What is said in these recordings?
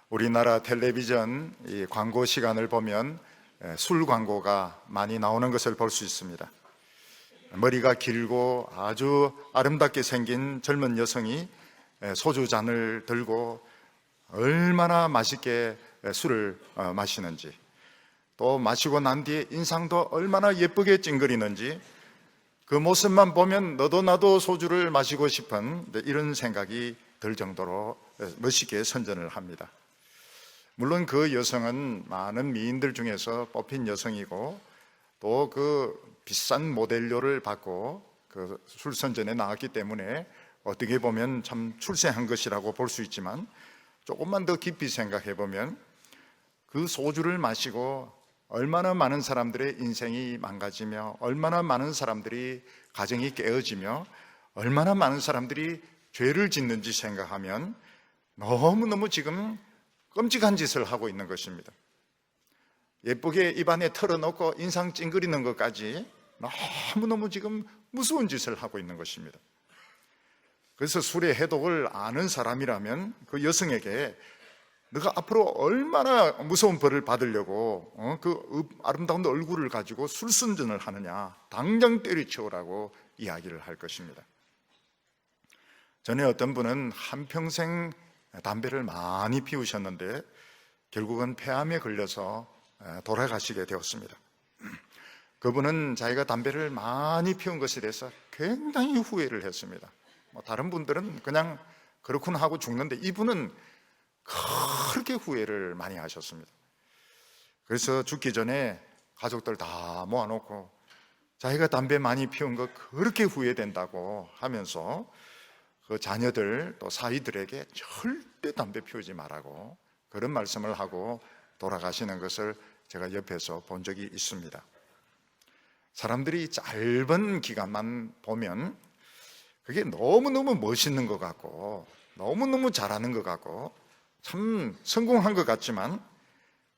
우리나라 텔레비전 이 광고 시간을 보면 술 광고가 많이 나오는 것을 볼 수 있습니다. 머리가 길고 아주 아름답게 생긴 젊은 여성이 소주 잔을 들고 얼마나 맛있게 술을 마시는지, 또 마시고 난 뒤에 인상도 얼마나 예쁘게 찡그리는지, 그 모습만 보면 너도 나도 소주를 마시고 싶은 이런 생각이 들 정도로 멋있게 선전을 합니다. 물론 그 여성은 많은 미인들 중에서 뽑힌 여성이고, 또 그 비싼 모델료를 받고 그 술선전에 나왔기 때문에 어떻게 보면 참 출세한 것이라고 볼 수 있지만, 조금만 더 깊이 생각해 보면 그 소주를 마시고 얼마나 많은 사람들의 인생이 망가지며, 얼마나 많은 사람들이 가정이 깨어지며, 얼마나 많은 사람들이 죄를 짓는지 생각하면 너무너무 지금 끔찍한 짓을 하고 있는 것입니다. 예쁘게 입안에 털어놓고 인상 찡그리는 것까지 너무너무 지금 무서운 짓을 하고 있는 것입니다. 그래서 술의 해독을 아는 사람이라면 그 여성에게 너가 앞으로 얼마나 무서운 벌을 받으려고 그 아름다운 얼굴을 가지고 술선전을 하느냐, 당장 때려치우라고 이야기를 할 것입니다. 전에 어떤 분은 한평생 담배를 많이 피우셨는데 결국은 폐암에 걸려서 돌아가시게 되었습니다. 그분은 자기가 담배를 많이 피운 것에 대해서 굉장히 후회를 했습니다. 다른 분들은 그냥 그렇군 하고 죽는데 이분은 그렇게 후회를 많이 하셨습니다. 그래서 죽기 전에 가족들 다 모아놓고 자기가 담배 많이 피운 거 그렇게 후회된다고 하면서 그 자녀들 또 사위들에게 절대 담배 피우지 말라고 그런 말씀을 하고 돌아가시는 것을 제가 옆에서 본 적이 있습니다. 사람들이 짧은 기간만 보면 그게 너무너무 멋있는 것 같고 너무너무 잘하는 것 같고 참 성공한 것 같지만,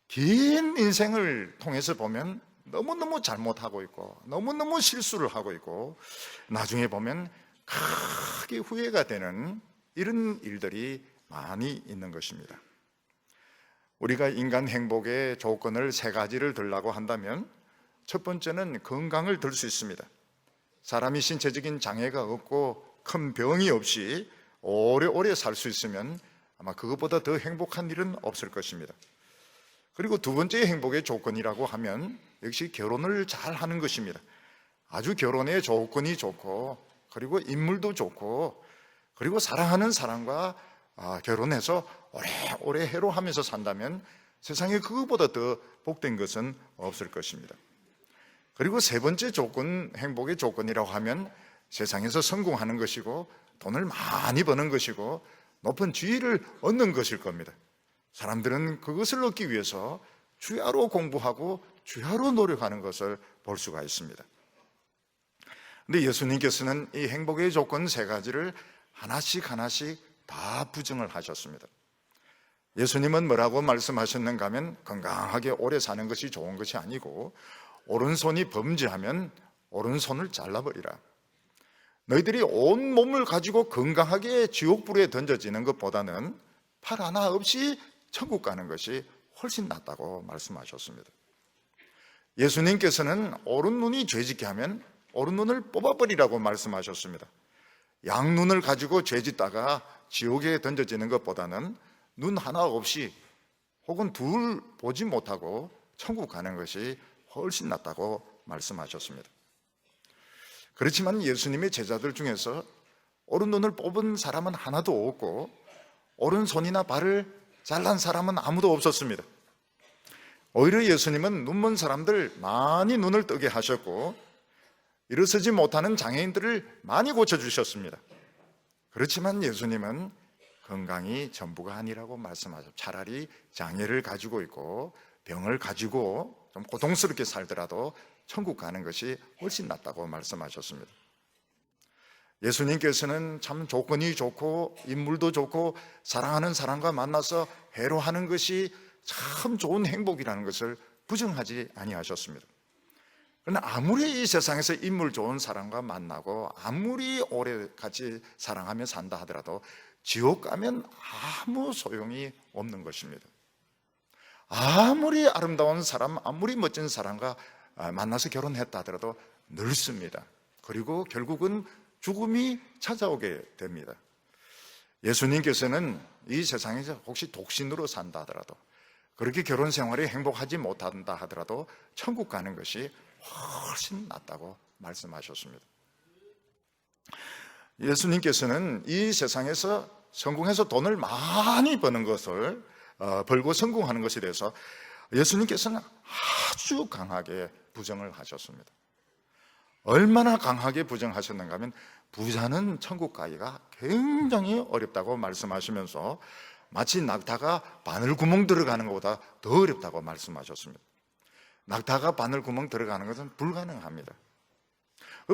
긴 인생을 통해서 보면 너무너무 잘못하고 있고 너무너무 실수를 하고 있고 나중에 보면 크게 후회가 되는 이런 일들이 많이 있는 것입니다. 우리가 인간 행복의 조건을 세 가지를 들라고 한다면, 첫 번째는 건강을 들 수 있습니다. 사람이 신체적인 장애가 없고 큰 병이 없이 오래오래 살 수 있으면 아마 그것보다 더 행복한 일은 없을 것입니다. 그리고 두 번째 행복의 조건이라고 하면 역시 결혼을 잘 하는 것입니다. 아주 결혼의 조건이 좋고, 그리고 인물도 좋고, 그리고 사랑하는 사람과 결혼해서 오래오래 해로하면서 산다면 세상에 그것보다 더 복된 것은 없을 것입니다. 그리고 세 번째 조건, 행복의 조건이라고 하면 세상에서 성공하는 것이고 돈을 많이 버는 것이고 높은 지위를 얻는 것일 겁니다. 사람들은 그것을 얻기 위해서 주야로 공부하고 주야로 노력하는 것을 볼 수가 있습니다. 근데 예수님께서는 이 행복의 조건 세 가지를 하나씩 다 부정을 하셨습니다. 예수님은 뭐라고 말씀하셨는가 하면, 건강하게 오래 사는 것이 좋은 것이 아니고 오른손이 범죄하면 오른손을 잘라버리라. 너희들이 온 몸을 가지고 건강하게 지옥불에 던져지는 것보다는 팔 하나 없이 천국 가는 것이 훨씬 낫다고 말씀하셨습니다. 예수님께서는 오른눈이 죄짓게 하면 오른눈을 뽑아버리라고 말씀하셨습니다. 양눈을 가지고 죄짓다가 지옥에 던져지는 것보다는 눈 하나 없이 혹은 둘 보지 못하고 천국 가는 것이 훨씬 낫다고 말씀하셨습니다. 그렇지만 예수님의 제자들 중에서 오른눈을 뽑은 사람은 하나도 없고 오른손이나 발을 잘란 사람은 아무도 없었습니다. 오히려 예수님은 눈먼 사람들 많이 눈을 뜨게 하셨고 일어서지 못하는 장애인들을 많이 고쳐주셨습니다. 그렇지만 예수님은 건강이 전부가 아니라고 말씀하셨죠. 차라리 장애를 가지고 있고 병을 가지고 좀 고통스럽게 살더라도 천국 가는 것이 훨씬 낫다고 말씀하셨습니다. 예수님께서는 참 조건이 좋고 인물도 좋고 사랑하는 사람과 만나서 해로하는 것이 참 좋은 행복이라는 것을 부정하지 아니하셨습니다. 그러나 아무리 이 세상에서 인물 좋은 사람과 만나고 아무리 오래 같이 사랑하며 산다 하더라도 지옥 가면 아무 소용이 없는 것입니다. 아무리 아름다운 사람, 아무리 멋진 사람과 만나서 결혼했다 하더라도 늙습니다. 그리고 결국은 죽음이 찾아오게 됩니다. 예수님께서는 이 세상에서 혹시 독신으로 산다 하더라도, 그렇게 결혼 생활이 행복하지 못한다 하더라도 천국 가는 것이 훨씬 낫다고 말씀하셨습니다. 예수님께서는 이 세상에서 성공해서 돈을 많이 버는 것을 벌고 성공하는 것에 대해서 예수님께서는 아주 강하게 부정을 하셨습니다. 얼마나 강하게 부정하셨는가 하면 부자는 천국 가기가 굉장히 어렵다고 말씀하시면서 마치 낙타가 바늘구멍 들어가는 것보다 더 어렵다고 말씀하셨습니다. 낙타가 바늘구멍 들어가는 것은 불가능합니다.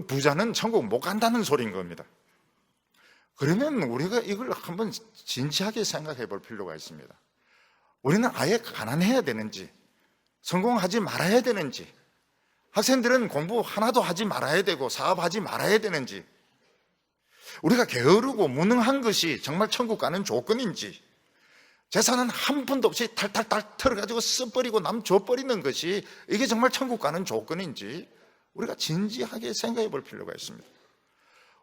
부자는 천국 못 간다는 소리인 겁니다. 그러면 우리가 이걸 한번 진지하게 생각해 볼 필요가 있습니다. 우리는 아예 가난해야 되는지, 성공하지 말아야 되는지, 학생들은 공부 하나도 하지 말아야 되고 사업하지 말아야 되는지, 우리가 게으르고 무능한 것이 정말 천국 가는 조건인지, 재산은 한 푼도 없이 탈탈탈 털어가지고 써버리고 남 줘버리는 것이 이게 정말 천국 가는 조건인지 우리가 진지하게 생각해 볼 필요가 있습니다.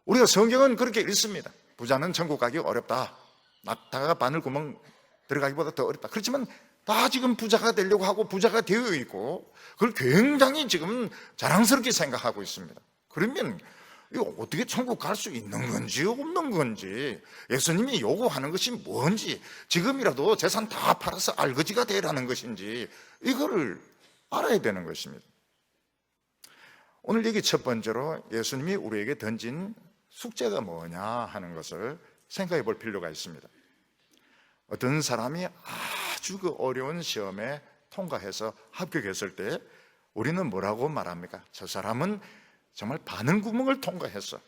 우리가 성경은 그렇게 읽습니다. 부자는 천국 가기 어렵다. 낙타가 바늘구멍 들어가기보다 더 어렵다. 그렇지만 다 지금 부자가 되려고 하고 부자가 되어 있고 그걸 굉장히 지금 자랑스럽게 생각하고 있습니다. 그러면 이거 어떻게 천국 갈 수 있는 건지 없는 건지, 예수님이 요구하는 것이 뭔지, 지금이라도 재산 다 팔아서 알거지가 되라는 것인지 이거를 알아야 되는 것입니다. 오늘 여기 첫 번째로 예수님이 우리에게 던진 숙제가 뭐냐 하는 것을 생각해 볼 필요가 있습니다. 어떤 사람이 아주 그 어려운 시험에 통과해서 합격했을 때 우리는 뭐라고 말합니까? 저 사람은 정말 바늘구멍을 통과했어.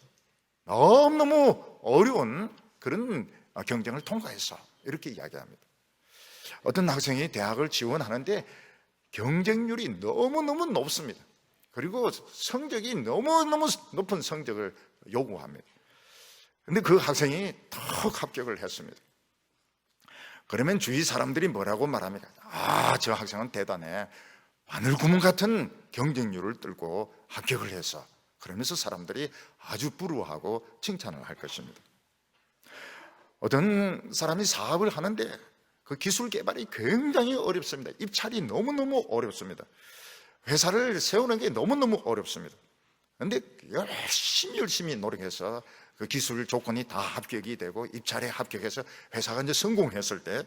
너무너무 어려운 그런 경쟁을 통과했어. 이렇게 이야기합니다. 어떤 학생이 대학을 지원하는데 경쟁률이 너무너무 높습니다. 그리고 성적이 너무너무 높은 성적을 요구합니다. 그런데 그 학생이 턱 합격을 했습니다. 그러면 주위 사람들이 뭐라고 말합니까? 아, 저 학생은 대단해. 바늘구멍 같은 경쟁률을 뚫고 합격을 했어. 그러면서 사람들이 아주 부러워하고 칭찬을 할 것입니다. 어떤 사람이 사업을 하는데 그 기술 개발이 굉장히 어렵습니다. 입찰이 너무너무 어렵습니다. 회사를 세우는 게 너무너무 어렵습니다. 그런데 열심히 노력해서 그 기술 조건이 다 합격이 되고 입찰에 합격해서 회사가 이제 성공했을 때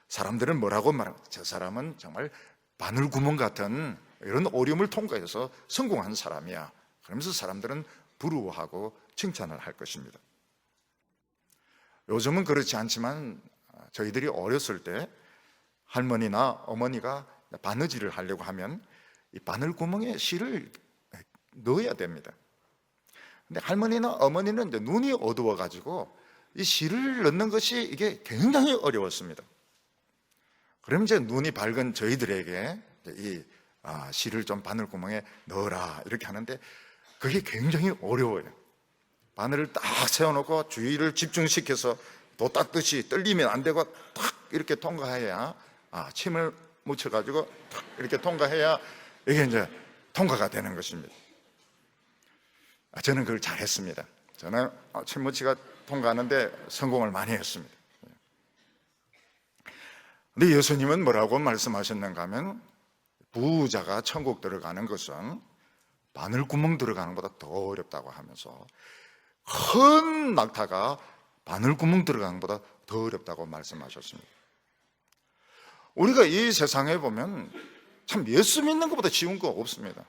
사람들은 뭐라고 말합니까? 저 사람은 정말 바늘구멍 같은 이런 어려움을 통과해서 성공한 사람이야. 그러면서 사람들은 부러워하고 칭찬을 할 것입니다. 요즘은 그렇지 않지만 저희들이 어렸을 때 할머니나 어머니가 바느질을 하려고 하면 이 바늘구멍에 실을 넣어야 됩니다. 근데 할머니나 어머니는 이제 눈이 어두워가지고 이 실을 넣는 것이 이게 굉장히 어려웠습니다. 그럼 이제 눈이 밝은 저희들에게 이 실을 좀 바늘구멍에 넣어라 이렇게 하는데 그게 굉장히 어려워요. 바늘을 딱 세워놓고 주의를 집중시켜서 도 닦듯이 떨리면 안 되고 탁 이렇게 통과해야 침을 묻혀가지고 탁 이렇게 통과해야 이게 이제 통과가 되는 것입니다. 저는 그걸 잘했습니다. 저는 침 묻히가 통과하는데 성공을 많이 했습니다. 근데 예수님은 뭐라고 말씀하셨는가 하면 부자가 천국 들어가는 것은 바늘구멍 들어가는 것보다 더 어렵다고 하면서 큰 낙타가 바늘구멍 들어가는 것보다 더 어렵다고 말씀하셨습니다. 우리가 이 세상에 보면 참 예수 믿는 것보다 쉬운 거 없습니다.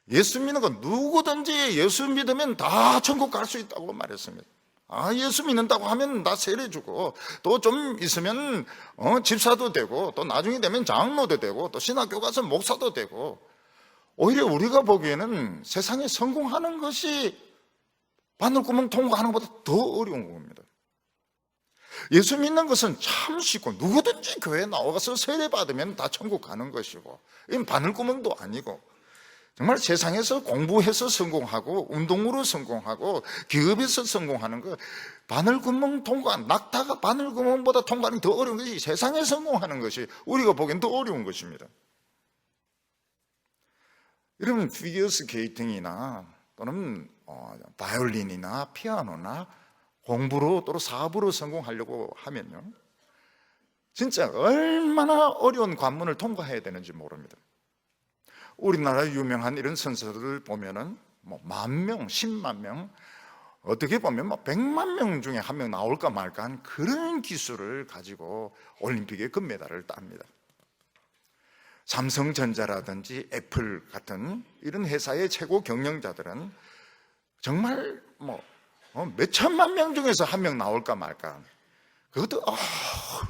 예수 믿는 건 누구든지 예수 믿으면 다 천국 갈 수 있다고 말했습니다. 예수 믿는다고 하면 다 세례주고 또 좀 있으면 집사도 되고 또 나중에 되면 장로도 되고 또 신학교 가서 목사도 되고, 오히려 우리가 보기에는 세상에 성공하는 것이 바늘구멍 통과하는 것보다 더 어려운 겁니다. 예수 믿는 것은 참 쉽고 누구든지 교회에 나와서 세례 받으면 다 천국 가는 것이고 이건 바늘구멍도 아니고 정말 세상에서 공부해서 성공하고 운동으로 성공하고 기업에서 성공하는 거, 바늘구멍 통과, 낙타가 바늘구멍보다 통과하는 게 더 어려운 것이 세상에 성공하는 것이 우리가 보기엔 더 어려운 것입니다. 여러분, 피겨스케이팅이나 또는 바이올린이나 피아노나 공부로 또는 사업으로 성공하려고 하면요, 진짜 얼마나 어려운 관문을 통과해야 되는지 모릅니다. 우리나라 유명한 이런 선수들을 보면은 10,000명, 10만 명, 어떻게 보면 100만 명 중에 한 명 나올까 말까 한 그런 기술을 가지고 올림픽에 금메달을 땁니다. 삼성전자라든지 애플 같은 이런 회사의 최고 경영자들은 정말 몇천만 명 중에서 한 명 나올까 말까, 그것도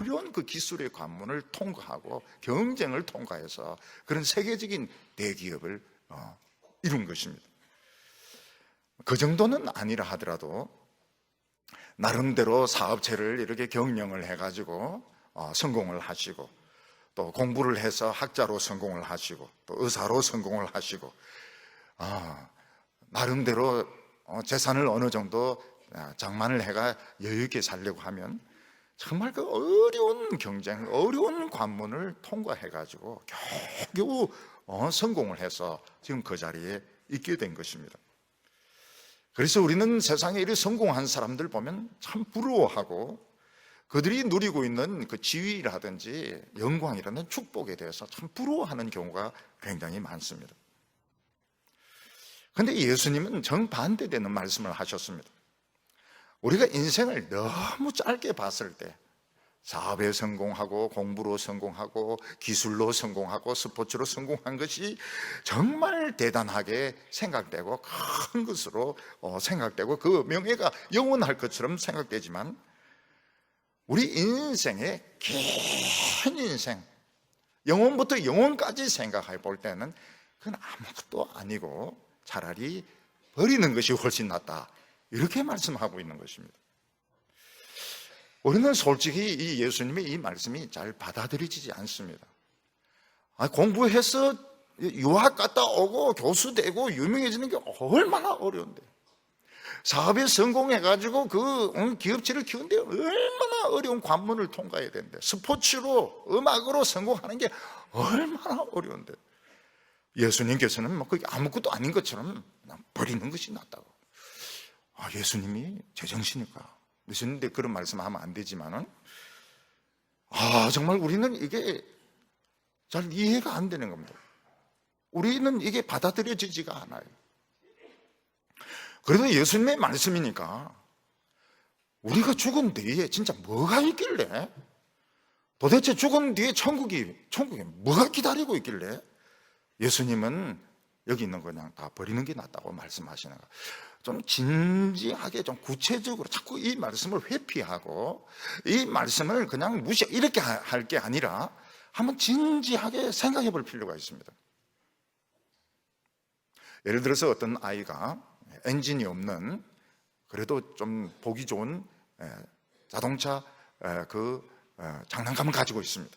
어려운 그 기술의 관문을 통과하고 경쟁을 통과해서 그런 세계적인 대기업을 이룬 것입니다. 그 정도는 아니라 하더라도 나름대로 사업체를 이렇게 경영을 해가지고 성공을 하시고, 또 공부를 해서 학자로 성공을 하시고, 또 의사로 성공을 하시고, 나름대로 재산을 어느 정도 장만을 해가 여유 있게 살려고 하면 정말 그 어려운 경쟁, 어려운 관문을 통과해가지고 겨우 성공을 해서 지금 그 자리에 있게 된 것입니다. 그래서 우리는 세상에 이렇게 성공한 사람들 보면 참 부러워하고, 그들이 누리고 있는 그 지위라든지 영광이라는 축복에 대해서 참 부러워하는 경우가 굉장히 많습니다. 그런데 예수님은 정반대되는 말씀을 하셨습니다. 우리가 인생을 너무 짧게 봤을 때 사업에 성공하고 공부로 성공하고 기술로 성공하고 스포츠로 성공한 것이 정말 대단하게 생각되고 큰 것으로 생각되고 그 명예가 영원할 것처럼 생각되지만, 우리 인생의 긴 인생, 영원부터 영원까지 생각해 볼 때는 그건 아무것도 아니고 차라리 버리는 것이 훨씬 낫다, 이렇게 말씀하고 있는 것입니다. 우리는 솔직히 이 예수님의 이 말씀이 잘 받아들여지지 않습니다. 공부해서 유학 갔다 오고 교수 되고 유명해지는 게 얼마나 어려운데, 사업에 성공해가지고 그 기업체를 키우는데 얼마나 어려운 관문을 통과해야 되는데, 스포츠로 음악으로 성공하는 게 얼마나 어려운데, 예수님께서는 그게 아무것도 아닌 것처럼 그냥 버리는 것이 낫다고. 예수님이 제정신일까? 예수님인데 그런 말씀하면 안 되지만은, 정말 우리는 이게 잘 이해가 안 되는 겁니다. 우리는 이게 받아들여지지가 않아요. 그래도 예수님의 말씀이니까, 우리가 죽은 뒤에 진짜 뭐가 있길래, 도대체 죽은 뒤에 천국에 뭐가 기다리고 있길래 예수님은 여기 있는 거 그냥 다 버리는 게 낫다고 말씀하시는 거예요. 좀 진지하게, 좀 구체적으로 자꾸 이 말씀을 회피하고 이 말씀을 그냥 이렇게 할 게 아니라 한번 진지하게 생각해 볼 필요가 있습니다. 예를 들어서 어떤 아이가 엔진이 없는, 그래도 좀 보기 좋은 자동차 장난감을 가지고 있습니다.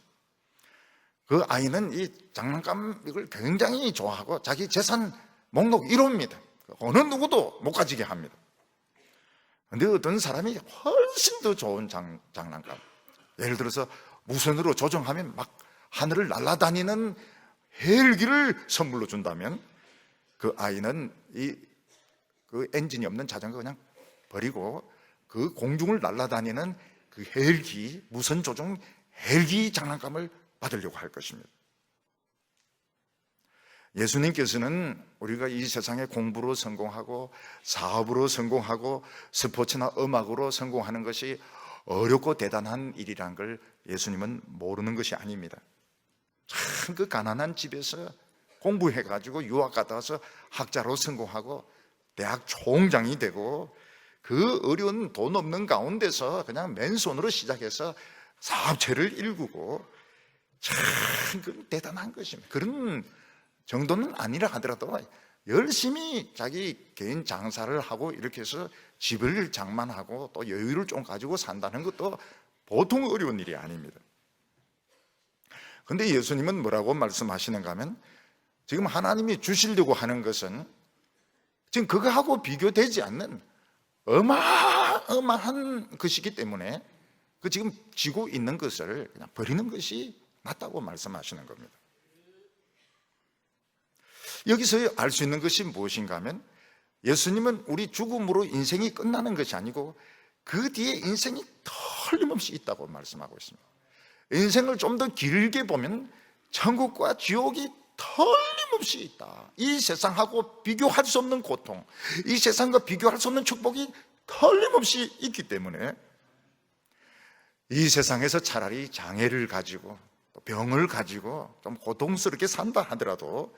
그 아이는 이 장난감 이걸 굉장히 좋아하고 자기 재산 목록 1호입니다. 어느 누구도 못 가지게 합니다. 그런데 어떤 사람이 훨씬 더 좋은 장난감, 예를 들어서 무선으로 조정하면 막 하늘을 날아다니는 헬기를 선물로 준다면, 그 아이는 그 엔진이 없는 자전거 그냥 버리고 그 공중을 날아다니는 그 헬기, 무선 조종 헬기 장난감을 받으려고 할 것입니다. 예수님께서는 우리가 이 세상에 공부로 성공하고 사업으로 성공하고 스포츠나 음악으로 성공하는 것이 어렵고 대단한 일이란 걸 예수님은 모르는 것이 아닙니다. 참 그 가난한 집에서 공부해가지고 유학 갔다 와서 학자로 성공하고 대학 총장이 되고, 그 어려운 돈 없는 가운데서 그냥 맨손으로 시작해서 사업체를 일구고, 참 대단한 것입니다. 그런 정도는 아니라 하더라도 열심히 자기 개인 장사를 하고 이렇게 해서 집을 장만하고 또 여유를 좀 가지고 산다는 것도 보통 어려운 일이 아닙니다. 그런데 예수님은 뭐라고 말씀하시는가 하면, 지금 하나님이 주시려고 하는 것은 지금 그거하고 비교되지 않는 어마어마한 것이기 때문에 그 지금 쥐고 있는 것을 그냥 버리는 것이 낫다고 말씀하시는 겁니다. 여기서 알 수 있는 것이 무엇인가 하면 예수님은 우리 죽음으로 인생이 끝나는 것이 아니고 그 뒤에 인생이 틀림없이 있다고 말씀하고 있습니다. 인생을 좀 더 길게 보면 천국과 지옥이 틀림없이 있다. 이 세상하고 비교할 수 없는 고통, 이 세상과 비교할 수 없는 축복이 틀림없이 있기 때문에 이 세상에서 차라리 장애를 가지고 또 병을 가지고 좀 고통스럽게 산다 하더라도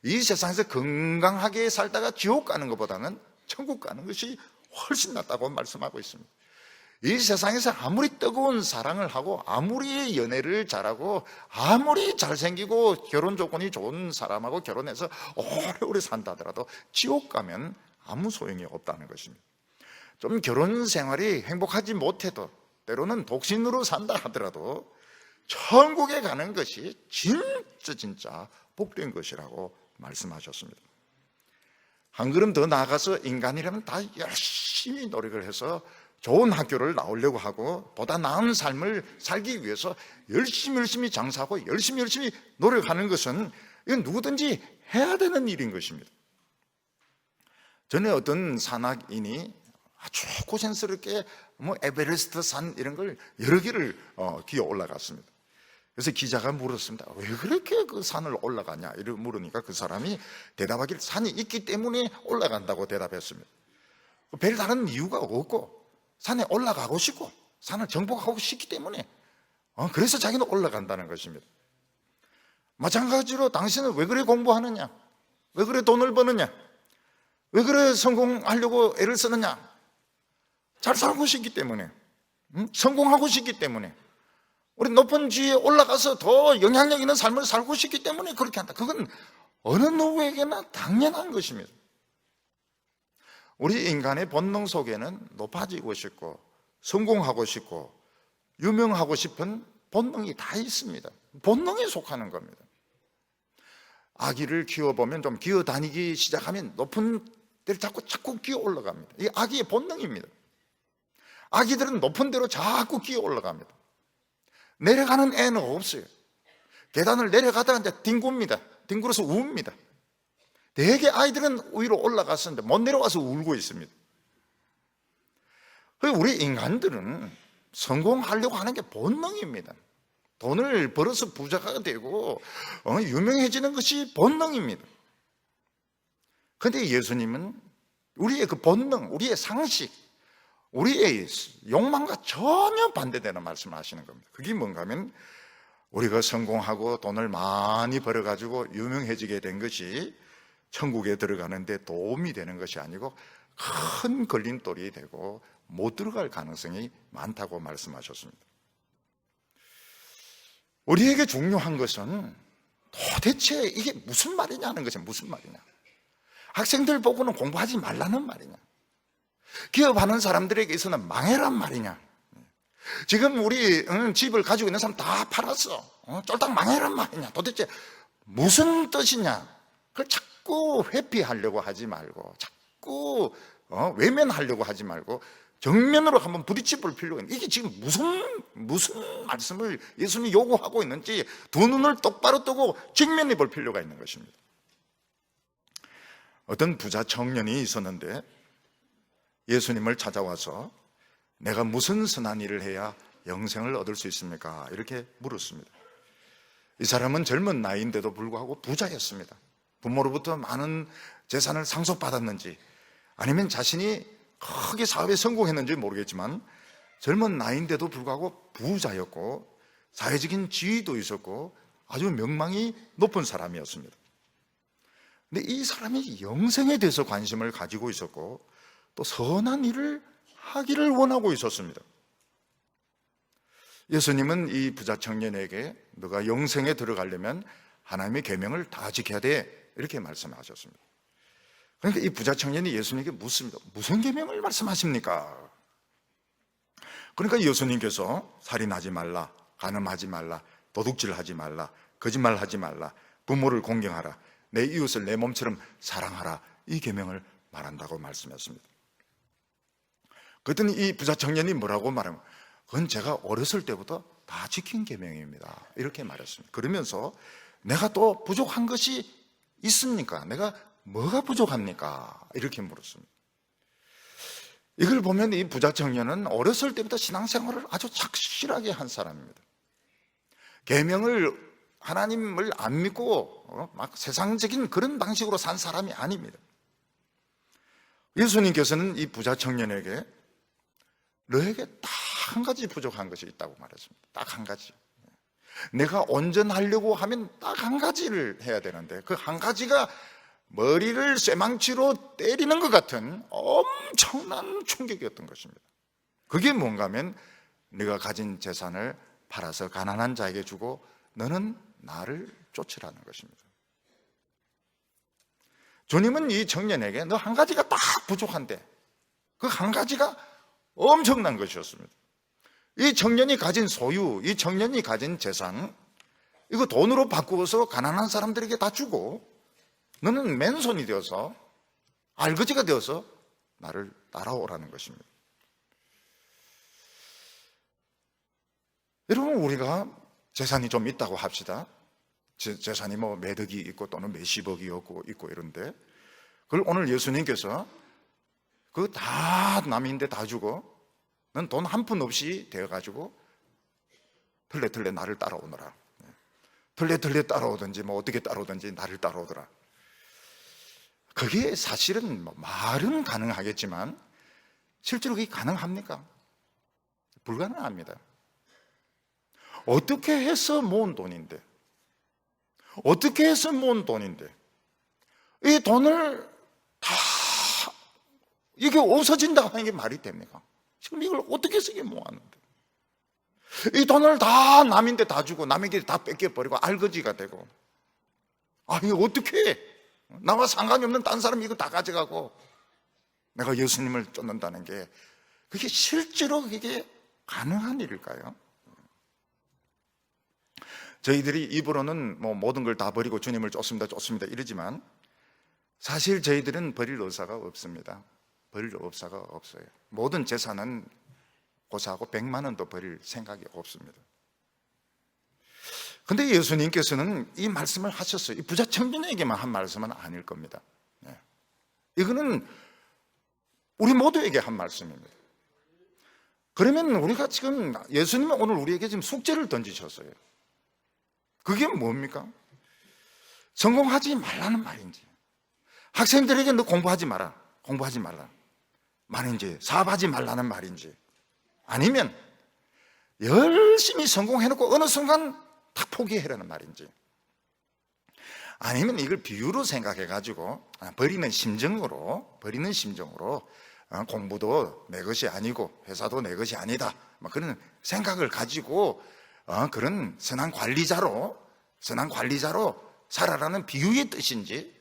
이 세상에서 건강하게 살다가 지옥 가는 것보다는 천국 가는 것이 훨씬 낫다고 말씀하고 있습니다. 이 세상에서 아무리 뜨거운 사랑을 하고 아무리 연애를 잘하고 아무리 잘생기고 결혼 조건이 좋은 사람하고 결혼해서 오래오래 산다 하더라도 지옥 가면 아무 소용이 없다는 것입니다. 좀 결혼 생활이 행복하지 못해도 때로는 독신으로 산다 하더라도 천국에 가는 것이 진짜 복된 것이라고 말씀하셨습니다. 한 걸음 더 나아가서 인간이라면 다 열심히 노력을 해서 좋은 학교를 나오려고 하고 보다 나은 삶을 살기 위해서 열심히 장사하고 열심히 노력하는 것은 이건 누구든지 해야 되는 일인 것입니다. 전에 어떤 산악인이 아주 고생스럽게 에베레스트 산 이런 걸 여러 개를 기어 올라갔습니다. 그래서 기자가 물었습니다. 왜 그렇게 그 산을 올라가냐? 이렇게 물으니까 그 사람이 대답하길 산이 있기 때문에 올라간다고 대답했습니다. 별다른 이유가 없고 산에 올라가고 싶고 산을 정복하고 싶기 때문에 그래서 자기는 올라간다는 것입니다. 마찬가지로 당신은 왜 그래 공부하느냐? 왜 그래 돈을 버느냐? 왜 그래 성공하려고 애를 쓰느냐? 잘 살고 싶기 때문에, 성공하고 싶기 때문에, 우리 높은 지위에 올라가서 더 영향력 있는 삶을 살고 싶기 때문에 그렇게 한다. 그건 어느 누구에게나 당연한 것입니다. 우리 인간의 본능 속에는 높아지고 싶고 성공하고 싶고 유명하고 싶은 본능이 다 있습니다. 본능에 속하는 겁니다. 아기를 키워보면 좀 기어다니기 시작하면 높은 데를 자꾸 기어 올라갑니다. 이게 아기의 본능입니다. 아기들은 높은 데로 자꾸 기어 올라갑니다. 내려가는 애는 없어요. 계단을 내려가다가 이제 뒹굽니다. 뒹굴어서 웁니다. 대개 아이들은 위로 올라갔었는데 못 내려와서 울고 있습니다. 우리 인간들은 성공하려고 하는 게 본능입니다. 돈을 벌어서 부자가 되고 유명해지는 것이 본능입니다. 그런데 예수님은 우리의 그 본능, 우리의 상식, 우리의 욕망과 전혀 반대되는 말씀을 하시는 겁니다. 그게 뭔가 하면 우리가 성공하고 돈을 많이 벌어가지고 유명해지게 된 것이 천국에 들어가는 데 도움이 되는 것이 아니고 큰 걸림돌이 되고 못 들어갈 가능성이 많다고 말씀하셨습니다. 우리에게 중요한 것은 도대체 이게 무슨 말이냐는 것이 무슨 말이냐. 학생들 보고는 공부하지 말라는 말이냐. 기업하는 사람들에게 있어서는 망해란 말이냐. 지금 우리 집을 가지고 있는 사람 다 팔았어. 쫄딱 망해란 말이냐. 도대체 무슨 뜻이냐. 그걸 자꾸 회피하려고 하지 말고 자꾸 외면하려고 하지 말고 정면으로 한번 부딪혀 볼 필요가 있는데 이게 지금 무슨 말씀을 예수님이 요구하고 있는지 두 눈을 똑바로 뜨고 직면해 볼 필요가 있는 것입니다. 어떤 부자 청년이 있었는데 예수님을 찾아와서 내가 무슨 선한 일을 해야 영생을 얻을 수 있습니까? 이렇게 물었습니다. 이 사람은 젊은 나이인데도 불구하고 부자였습니다. 부모로부터 많은 재산을 상속받았는지 아니면 자신이 크게 사업에 성공했는지 모르겠지만 젊은 나이인데도 불구하고 부자였고 사회적인 지위도 있었고 아주 명망이 높은 사람이었습니다. 근데 이 사람이 영생에 대해서 관심을 가지고 있었고 또 선한 일을 하기를 원하고 있었습니다. 예수님은 이 부자 청년에게 너가 영생에 들어가려면 하나님의 계명을 다 지켜야 돼 이렇게 말씀하셨습니다. 그러니까 이 부자 청년이 예수님에게 묻습니다. 무슨 계명을 말씀하십니까? 그러니까 예수님께서 살인하지 말라, 간음하지 말라, 도둑질하지 말라, 거짓말하지 말라, 부모를 공경하라, 내 이웃을 내 몸처럼 사랑하라, 이 계명을 말한다고 말씀했습니다. 그랬더니 이 부자 청년이 뭐라고 말하면, 그건 제가 어렸을 때부터 다 지킨 계명입니다, 이렇게 말했습니다. 그러면서 내가 또 부족한 것이 있습니까? 내가 뭐가 부족합니까? 이렇게 물었습니다. 이걸 보면 이 부자 청년은 어렸을 때부터 신앙생활을 아주 착실하게 한 사람입니다. 계명을, 하나님을 안 믿고 막 세상적인 그런 방식으로 산 사람이 아닙니다. 예수님께서는 이 부자 청년에게 너에게 딱 한 가지 부족한 것이 있다고 말했습니다. 딱 한 가지. 내가 온전하려고 하면 딱 한 가지를 해야 되는데, 그 한 가지가 머리를 쇠망치로 때리는 것 같은 엄청난 충격이었던 것입니다. 그게 뭔가 하면, 네가 가진 재산을 팔아서 가난한 자에게 주고 너는 나를 쫓으라는 것입니다. 주님은 이 청년에게 너 한 가지가 딱 부족한데, 그 한 가지가 엄청난 것이었습니다. 이 청년이 가진 소유, 이 청년이 가진 재산, 이거 돈으로 바꾸어서 가난한 사람들에게 다 주고 너는 맨손이 되어서, 알거지가 되어서 나를 따라오라는 것입니다. 여러분, 우리가 재산이 좀 있다고 합시다. 재산이 뭐 매덕이 있고 또는 몇십억이 있고 이런데, 그걸 오늘 예수님께서 그거 다 남인데 다 주고 넌 돈 한 푼 없이 되어가지고 털레털레 나를 따라오너라, 털레털레 따라오든지 뭐 어떻게 따라오든지 나를 따라오더라. 그게 사실은 말은 가능하겠지만 실제로 그게 가능합니까? 불가능합니다. 어떻게 해서 모은 돈인데, 어떻게 해서 모은 돈인데 이 돈을 다 이게 없어진다고 하는 게 말이 됩니까? 지금 이걸 어떻게 해서 이게 모았는데, 이 돈을 다 남인데 다 주고 남에게 다 뺏겨버리고 알거지가 되고, 이거 어떻게 해? 나와 상관이 없는 딴 사람이 이거 다 가져가고 내가 예수님을 쫓는다는 게, 그게 실제로 그게 가능한 일일까요? 저희들이 입으로는 뭐 모든 걸 다 버리고 주님을 쫓습니다 이러지만 사실 저희들은 버릴 의사가 없습니다. 버릴 의사가 없어요. 모든 재산은 고사하고 100만 원도 버릴 생각이 없습니다. 근데 예수님께서는 이 말씀을 하셨어요. 이 부자 청년에게만 한 말씀은 아닐 겁니다. 이거는 우리 모두에게 한 말씀입니다. 그러면 우리가 지금, 예수님은 오늘 우리에게 지금 숙제를 던지셨어요. 그게 뭡니까? 성공하지 말라는 말인지, 학생들에게 너 공부하지 마라, 공부하지 말라 말인지, 사업하지 말라는 말인지, 아니면 열심히 성공해놓고 어느 순간 다 포기해라는 말인지, 아니면 이걸 비유로 생각해가지고 버리는 심정으로 공부도 내 것이 아니고 회사도 내 것이 아니다, 그런 생각을 가지고 그런 선한 관리자로 살아라는 비유의 뜻인지,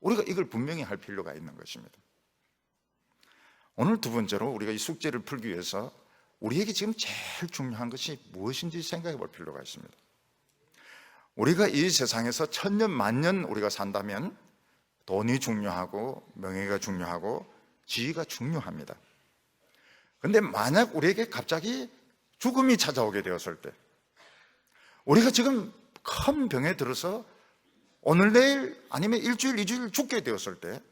우리가 이걸 분명히 할 필요가 있는 것입니다. 오늘 두 번째로 우리가 이 숙제를 풀기 위해서 우리에게 지금 제일 중요한 것이 무엇인지 생각해 볼 필요가 있습니다. 우리가 이 세상에서 천년 만년 우리가 산다면 돈이 중요하고 명예가 중요하고 지위가 중요합니다. 그런데 만약 우리에게 갑자기 죽음이 찾아오게 되었을 때, 우리가 지금 큰 병에 들어서 오늘 내일 아니면 일주일 이주일 죽게 되었을 때,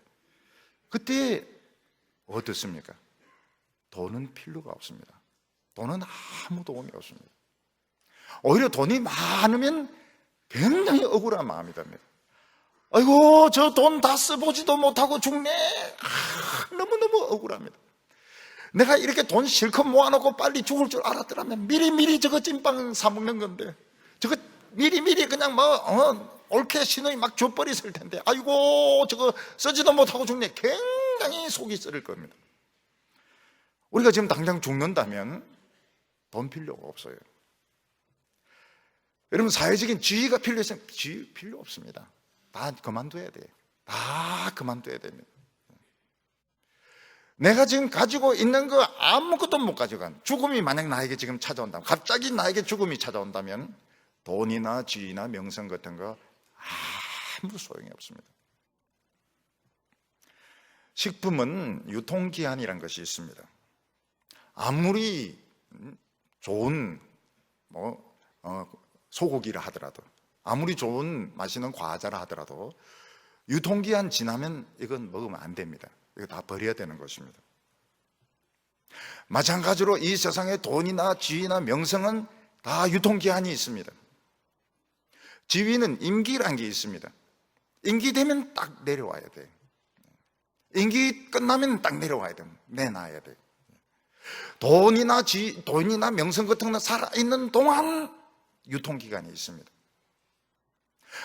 그때 어떻습니까? 돈은 필요가 없습니다. 돈은 아무 도움이 없습니다. 오히려 돈이 많으면 굉장히 억울한 마음이 듭니다. 아이고, 저 돈 다 써보지도 못하고 죽네. 너무너무 억울합니다. 내가 이렇게 돈 실컷 모아놓고 빨리 죽을 줄 알았더라면 미리미리 저거 찐빵 사먹는 건데, 저거 미리미리 그냥 옳게 신의 막 줘버렸을 텐데, 아이고 저거 쓰지도 못하고 죽네. 굉장히 속이 쓰릴 겁니다. 우리가 지금 당장 죽는다면 돈 필요가 없어요. 여러분, 사회적인 지위가 필요해서 지위 필요 없습니다. 다 그만둬야 돼요. 다 그만둬야 됩니다. 내가 지금 가지고 있는 거 아무것도 못 가져간, 죽음이 만약 나에게 지금 찾아온다면, 갑자기 나에게 죽음이 찾아온다면 돈이나 지위나 명성 같은 거 아무 소용이 없습니다. 식품은 유통기한이라는 것이 있습니다. 아무리 좋은 소고기라 하더라도, 아무리 좋은 맛있는 과자라 하더라도 유통기한 지나면 이건 먹으면 안 됩니다. 이거 다 버려야 되는 것입니다. 마찬가지로 이 세상의 돈이나 지위나 명성은 다 유통기한이 있습니다. 지위는 임기란 게 있습니다. 임기 되면 딱 내려와야 돼. 임기 끝나면 딱 내려와야 돼. 내놔야 돼. 돈이나 명성 같은 건 살아있는 동안 유통기간이 있습니다.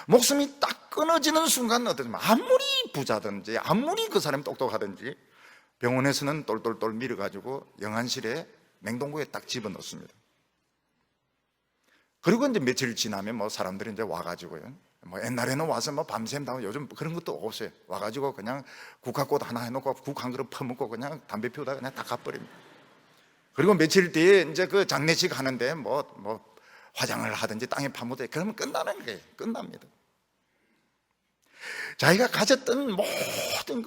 목숨이 딱 끊어지는 순간 어떠냐면, 아무리 부자든지 아무리 그 사람이 똑똑하든지 병원에서는 똘똘똘 밀어가지고 영안실에 냉동고에 딱 집어넣습니다. 그리고 이제 며칠 지나면 사람들이 이제 와가지고요, 옛날에는 와서 밤샘다고, 요즘 그런 것도 없어요. 와가지고 그냥 국화꽃 하나 해놓고 국 한 그릇 퍼먹고 그냥 담배 피우다가 그냥 다 가버립니다. 그리고 며칠 뒤에 이제 그 장례식 하는데 화장을 하든지 땅에 파묻어요. 그러면 끝나는 거예요. 끝납니다. 자기가 가졌던 모든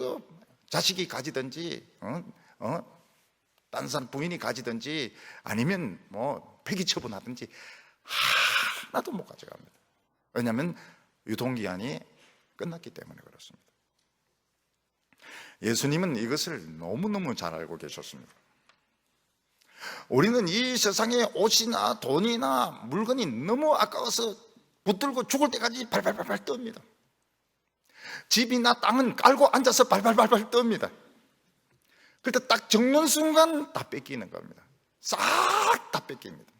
자식이 가지든지 딴 사람 부인이 가지든지 아니면 폐기 처분하든지 하나도 못 가져갑니다. 왜냐하면 유통기한이 끝났기 때문에 그렇습니다. 예수님은 이것을 너무너무 잘 알고 계셨습니다. 우리는 이 세상에 옷이나 돈이나 물건이 너무 아까워서 붙들고 죽을 때까지 발발발발 떱니다. 집이나 땅은 깔고 앉아서 발발발발 떱니다. 그때 딱 적는 순간 다 뺏기는 겁니다. 싹 다 뺏깁니다.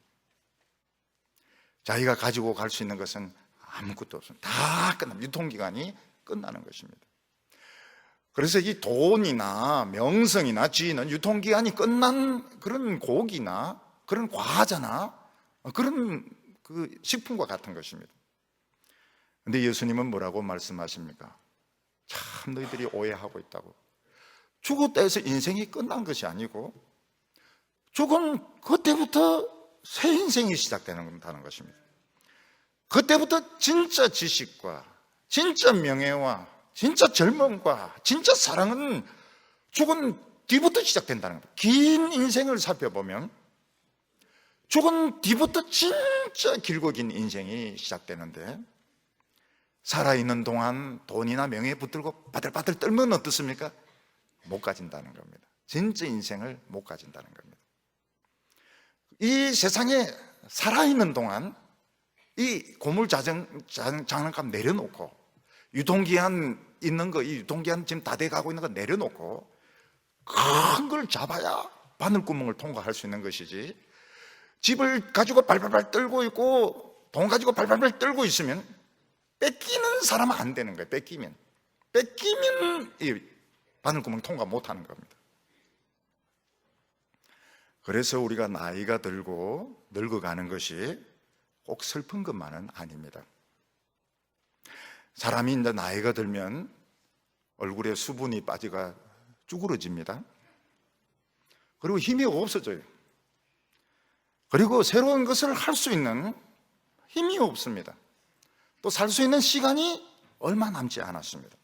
자기가 가지고 갈 수 있는 것은 아무것도 없습니다. 다 끝납니다. 유통기간이 끝나는 것입니다. 그래서 이 돈이나 명성이나 지위는 유통기한이 끝난 그런 고기나 그런 과자나 그런 식품과 같은 것입니다. 그런데 예수님은 뭐라고 말씀하십니까? 참 너희들이 오해하고 있다고. 죽었다 해서 인생이 끝난 것이 아니고 죽은 그때부터 새 인생이 시작되는 것입니다. 그때부터 진짜 지식과 진짜 명예와 진짜 젊음과 진짜 사랑은 죽은 뒤부터 시작된다는 겁니다. 긴 인생을 살펴보면 죽은 뒤부터 진짜 길고 긴 인생이 시작되는데, 살아있는 동안 돈이나 명예에 붙들고 바들바들 떨면 어떻습니까? 못 가진다는 겁니다. 진짜 인생을 못 가진다는 겁니다. 이 세상에 살아있는 동안 이 고물장난감 내려놓고, 유통기한 있는 거, 이 유통기한 지금 다 돼가고 있는 거 내려놓고 큰 걸 잡아야 바늘구멍을 통과할 수 있는 것이지, 집을 가지고 발발발 떨고 있고 돈 가지고 발발발 떨고 있으면 뺏기는 사람은 안 되는 거예요. 뺏기면 이 바늘구멍 통과 못하는 겁니다. 그래서 우리가 나이가 들고 늙어가는 것이 꼭 슬픈 것만은 아닙니다. 사람이 이제 나이가 들면 얼굴에 수분이 빠지가 쭈그러집니다. 그리고 힘이 없어져요. 그리고 새로운 것을 할 수 있는 힘이 없습니다. 또 살 수 있는 시간이 얼마 남지 않았습니다.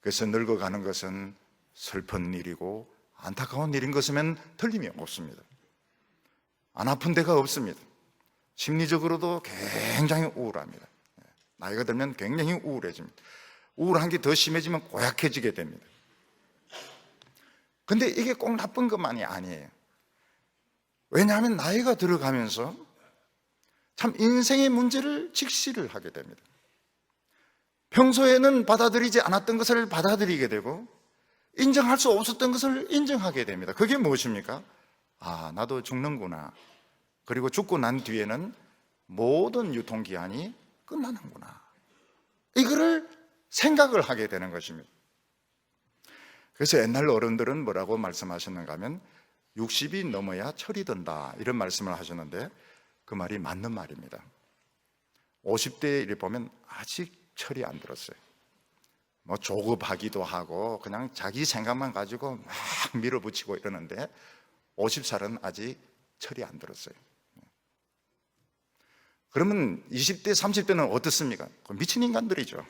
그래서 늙어가는 것은 슬픈 일이고 안타까운 일인 것이면 틀림이 없습니다. 안 아픈 데가 없습니다. 심리적으로도 굉장히 우울합니다. 나이가 들면 굉장히 우울해집니다. 우울한 게 더 심해지면 고약해지게 됩니다. 근데 이게 꼭 나쁜 것만이 아니에요. 왜냐하면 나이가 들어가면서 참 인생의 문제를 직시를 하게 됩니다. 평소에는 받아들이지 않았던 것을 받아들이게 되고 인정할 수 없었던 것을 인정하게 됩니다. 그게 무엇입니까? 아, 나도 죽는구나. 그리고 죽고 난 뒤에는 모든 유통기한이 끝나는구나. 이거를 생각을 하게 되는 것입니다. 그래서 옛날 어른들은 뭐라고 말씀하셨는가 하면 60이 넘어야 철이 든다, 이런 말씀을 하셨는데 그 말이 맞는 말입니다. 50대에 보면 아직 철이 안 들었어요. 조급하기도 하고 그냥 자기 생각만 가지고 막 밀어붙이고 이러는데 50살은 아직 철이 안 들었어요. 그러면 20대, 30대는 어떻습니까? 미친 인간들이죠.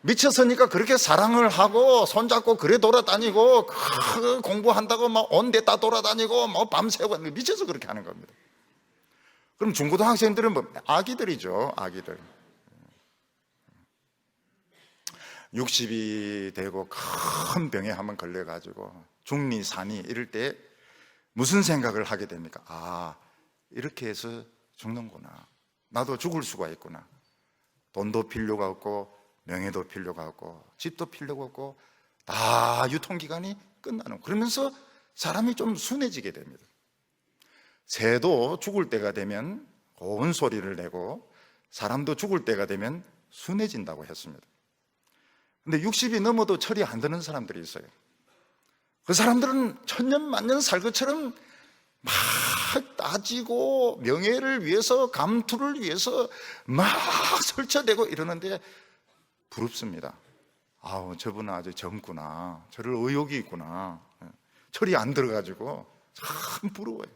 미쳤으니까 그렇게 사랑을 하고 손잡고 그래 돌아다니고 공부한다고 막 온 데 다 돌아다니고 뭐 밤새고 미쳐서 그렇게 하는 겁니다. 그럼 중고등학생들은 뭐 아기들이죠. 아기들. 60이 되고 큰 병에 한번 걸려가지고 중리, 산이 이럴 때 무슨 생각을 하게 됩니까? 아, 이렇게 해서 죽는구나. 나도 죽을 수가 있구나. 돈도 필요가 없고 명예도 필요가 없고 집도 필요가 없고 다 유통기간이 끝나는, 그러면서 사람이 좀 순해지게 됩니다. 새도 죽을 때가 되면 고운 소리를 내고 사람도 죽을 때가 되면 순해진다고 했습니다. 근데 60이 넘어도 철이 안 드는 사람들이 있어요. 그 사람들은 천년만년 살 것처럼 막 따지고 명예를 위해서, 감투를 위해서 막 설쳐대고 이러는데 부럽습니다. 아우, 저분은 아주 젊구나. 저를 의욕이 있구나. 철이 안 들어가지고 참 부러워요.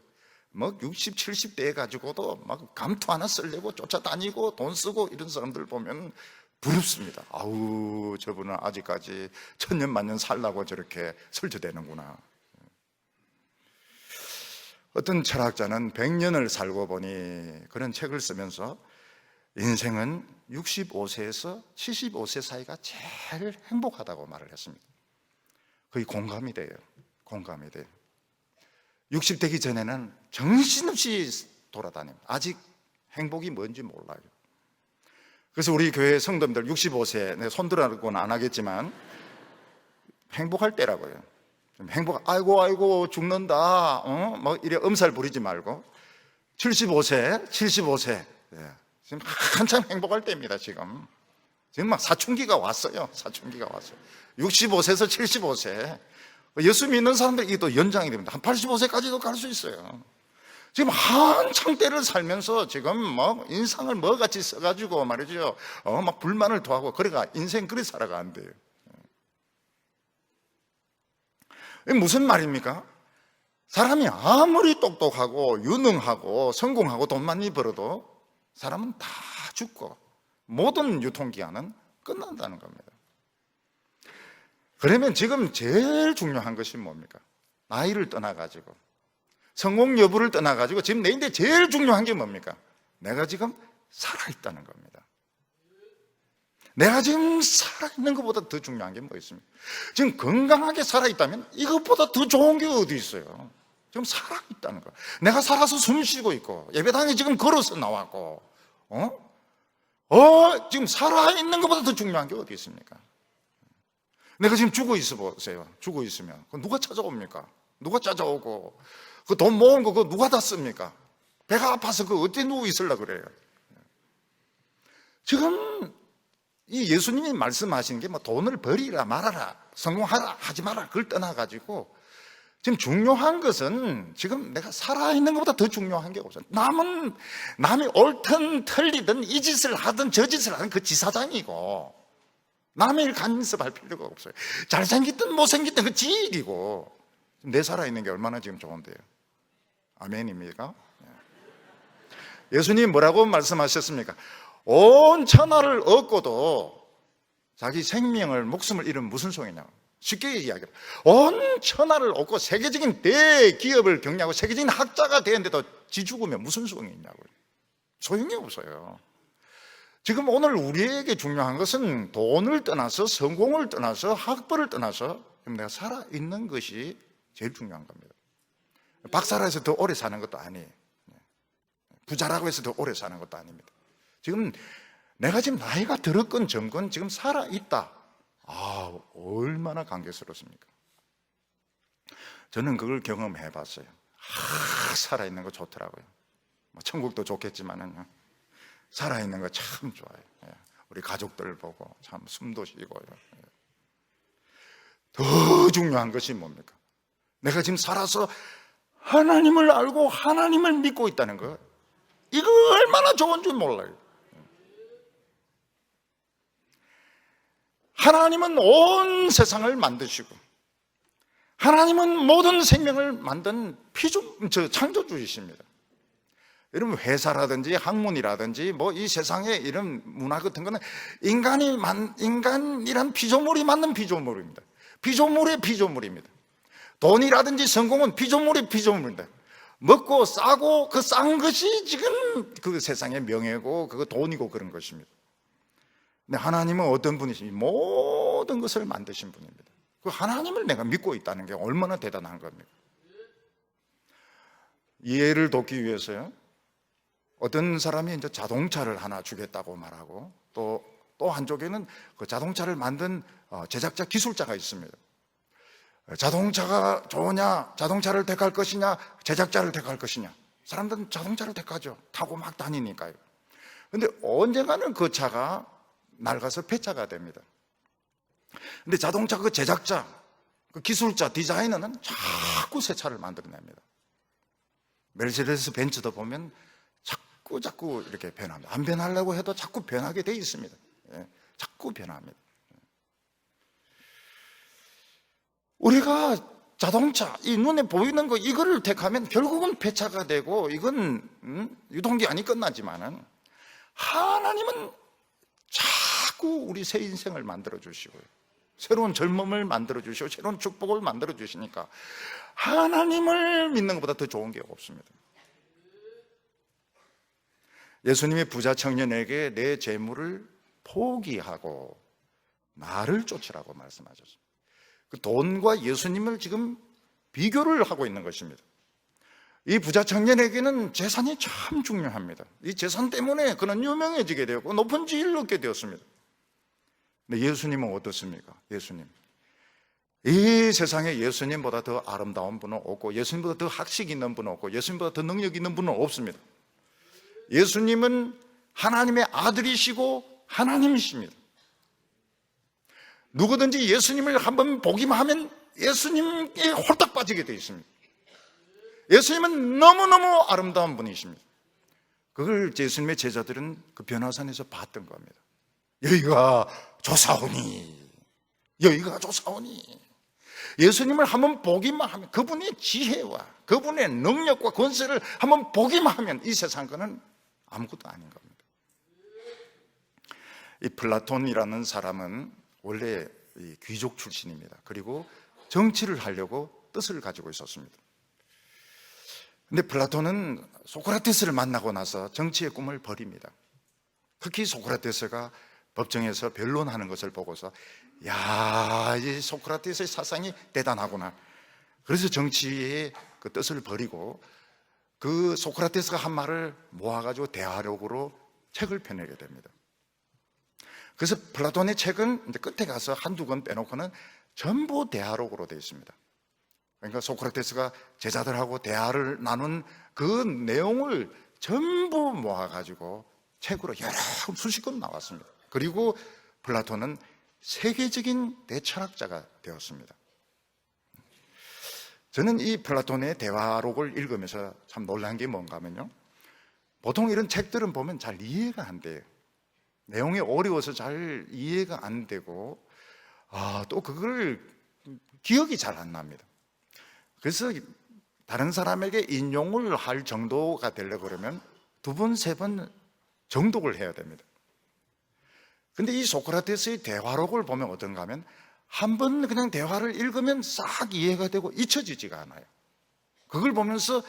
뭐 60, 70대 해가지고도 막 감투 하나 쓰려고 쫓아다니고 돈 쓰고 이런 사람들 보면 부럽습니다. 아우, 저분은 아직까지 천년만년 살라고 저렇게 설쳐대는구나. 어떤 철학자는 100년을 살고 보니 그런 책을 쓰면서 인생은 65세에서 75세 사이가 제일 행복하다고 말을 했습니다. 거의 공감이 돼요. 공감이 돼요. 60 되기 전에는 정신없이 돌아다닙니다. 아직 행복이 뭔지 몰라요. 그래서 우리 교회 성도님들 65세, 손 들어고는 안 하겠지만 행복할 때라고요. 아이고 죽는다, 뭐 이래 엄살 부리지 말고 75세 지금 한참 행복할 때입니다. 지금 막 사춘기가 왔어요. 사춘기가 왔어요. 65세에서 75세 예수 믿는 사람들 이게 또 연장이 됩니다. 한 85세까지도 갈 수 있어요. 지금 한창 때를 살면서 지금 뭐 인상을 뭐같이 써가지고 말이죠, 막 불만을 토하고 그래가 인생 그리 살아가 안 돼요. 이게 무슨 말입니까? 사람이 아무리 똑똑하고 유능하고 성공하고 돈 많이 벌어도 사람은 다 죽고 모든 유통기한은 끝난다는 겁니다. 그러면 지금 제일 중요한 것이 뭡니까? 나이를 떠나가지고 성공 여부를 떠나가지고 지금 내인데 제일 중요한 게 뭡니까? 내가 지금 살아있다는 겁니다. 내가 지금 살아있는 것보다 더 중요한 게 뭐 있습니까? 지금 건강하게 살아있다면 이것보다 더 좋은 게 어디 있어요? 지금 살아있다는 거. 내가 살아서 숨 쉬고 있고 예배당에 지금 걸어서 나왔고 지금 살아있는 것보다 더 중요한 게 어디 있습니까? 내가 지금 죽어 있어 보세요. 죽어 있으면 누가 찾아옵니까? 누가 찾아오고 그 돈 모은 거 그거 누가 다 씁니까? 배가 아파서 그 어디 누워 있으려 그래요? 지금 이 예수님이 말씀하시는 게 뭐 돈을 버리라 말아라 성공하라 하지 마라 그걸 떠나가지고 지금 중요한 것은 지금 내가 살아있는 것보다 더 중요한 게 없어요. 남이 옳든 틀리든 이 짓을 하든 저 짓을 하든 그 지사장이고 남의 일 간섭할 필요가 없어요. 잘생겼든 못생겼든 그 지 일이고 내 살아있는 게 얼마나 지금 좋은데요. 아멘입니까? 예수님 뭐라고 말씀하셨습니까? 온 천하를 얻고도 자기 생명을 목숨을 잃으면 무슨 소용이냐고. 쉽게 이야기해요. 온 천하를 얻고 세계적인 대기업을 경영하고 세계적인 학자가 되는데도 지 죽으면 무슨 소용이 있냐고요. 소용이 없어요. 지금 오늘 우리에게 중요한 것은 돈을 떠나서 성공을 떠나서 학벌을 떠나서 내가 살아있는 것이 제일 중요한 겁니다. 박사라 해서 더 오래 사는 것도 아니에요. 부자라고 해서 더 오래 사는 것도 아닙니다. 지금 내가 지금 나이가 들었건 젊건 지금 살아있다. 얼마나 감격스럽습니까? 저는 그걸 경험해 봤어요. 살아있는 거 좋더라고요. 천국도 좋겠지만은 살아있는 거 참 좋아요. 우리 가족들 보고 참 숨도 쉬고요. 더 중요한 것이 뭡니까? 내가 지금 살아서 하나님을 알고 하나님을 믿고 있다는 거, 이거 얼마나 좋은 줄 몰라요. 하나님은 온 세상을 만드시고 하나님은 모든 생명을 만든 창조주이십니다. 여러분, 회사라든지 학문이라든지 뭐 이 세상에 이런 문화 같은 거는 인간이란 피조물이 만든 피조물입니다. 피조물의 피조물입니다. 돈이라든지 성공은 피조물의 피조물입니다. 먹고 싸고 그 싼 것이 지금 그 세상의 명예고 그거 돈이고 그런 것입니다. 근데 하나님은 어떤 분이십니까? 모든 것을 만드신 분입니다. 그 하나님을 내가 믿고 있다는 게 얼마나 대단한 겁니까? 이해를 돕기 위해서요, 어떤 사람이 이제 자동차를 하나 주겠다고 말하고 또 한쪽에는 그 자동차를 만든 제작자 기술자가 있습니다. 자동차가 좋으냐, 자동차를 택할 것이냐, 제작자를 택할 것이냐. 사람들은 자동차를 택하죠. 타고 막 다니니까요. 근데 언젠가는 그 차가 낡아서 폐차가 됩니다. 근데 자동차 그 제작자, 그 기술자, 디자이너는 자꾸 새 차를 만들어냅니다. 메르세데스 벤츠도 보면 자꾸 이렇게 변합니다. 안 변하려고 해도 자꾸 변하게 돼 있습니다. 자꾸 변합니다. 우리가 자동차, 이 눈에 보이는 거 이거를 택하면 결국은 폐차가 되고 이건 유통기한이 끝나지만은, 하나님은 자꾸 우리 새 인생을 만들어 주시고요, 새로운 젊음을 만들어 주시고 새로운 축복을 만들어 주시니까 하나님을 믿는 것보다 더 좋은 게 없습니다. 예수님이 부자 청년에게 내 재물을 포기하고 나를 쫓으라고 말씀하셨습니다. 그 돈과 예수님을 지금 비교를 하고 있는 것입니다. 이 부자 청년에게는 재산이 참 중요합니다. 이 재산 때문에 그는 유명해지게 되었고 높은 지위를 얻게 되었습니다. 근데 예수님은 어떻습니까? 예수님, 이 세상에 예수님보다 더 아름다운 분은 없고, 예수님보다 더 학식 있는 분은 없고, 예수님보다 더 능력 있는 분은 없습니다. 예수님은 하나님의 아들이시고 하나님이십니다. 누구든지 예수님을 한번 보기만 하면 예수님께 홀딱 빠지게 되어 있습니다. 예수님은 너무너무 아름다운 분이십니다. 그걸 예수님의 제자들은 그 변화산에서 봤던 겁니다. 여기가 조사오니, 여기가 조사오니. 예수님을 한번 보기만 하면, 그분의 지혜와 그분의 능력과 권세를 한번 보기만 하면 이 세상 거는 아무것도 아닌 겁니다. 이 플라톤이라는 사람은 원래 귀족 출신입니다. 그리고 정치를 하려고 뜻을 가지고 있었습니다. 근데 플라톤은 소크라테스를 만나고 나서 정치의 꿈을 버립니다. 특히 소크라테스가 법정에서 변론하는 것을 보고서, 야, 이 소크라테스의 사상이 대단하구나. 그래서 정치의 그 뜻을 버리고 그 소크라테스가 한 말을 모아가지고 대화록으로 책을 펴내게 됩니다. 그래서 플라톤의 책은 이제 끝에 가서 한두 권 빼놓고는 전부 대화록으로 되어 있습니다. 그러니까 소크라테스가 제자들하고 대화를 나눈 그 내용을 전부 모아가지고 책으로 여러 수십 권 나왔습니다. 그리고 플라톤은 세계적인 대철학자가 되었습니다. 저는 이 플라톤의 대화록을 읽으면서 참 놀란 게 뭔가 하면요, 보통 이런 책들은 보면 잘 이해가 안 돼요. 내용이 어려워서 잘 이해가 안 되고, 또 그걸 기억이 잘 안 납니다. 그래서 다른 사람에게 인용을 할 정도가 되려고 그러면 두 번, 세 번 정독을 해야 됩니다. 근데 이 소크라테스의 대화록을 보면 어떤가 하면, 한 번 그냥 대화를 읽으면 싹 이해가 되고 잊혀지지가 않아요. 그걸 보면서,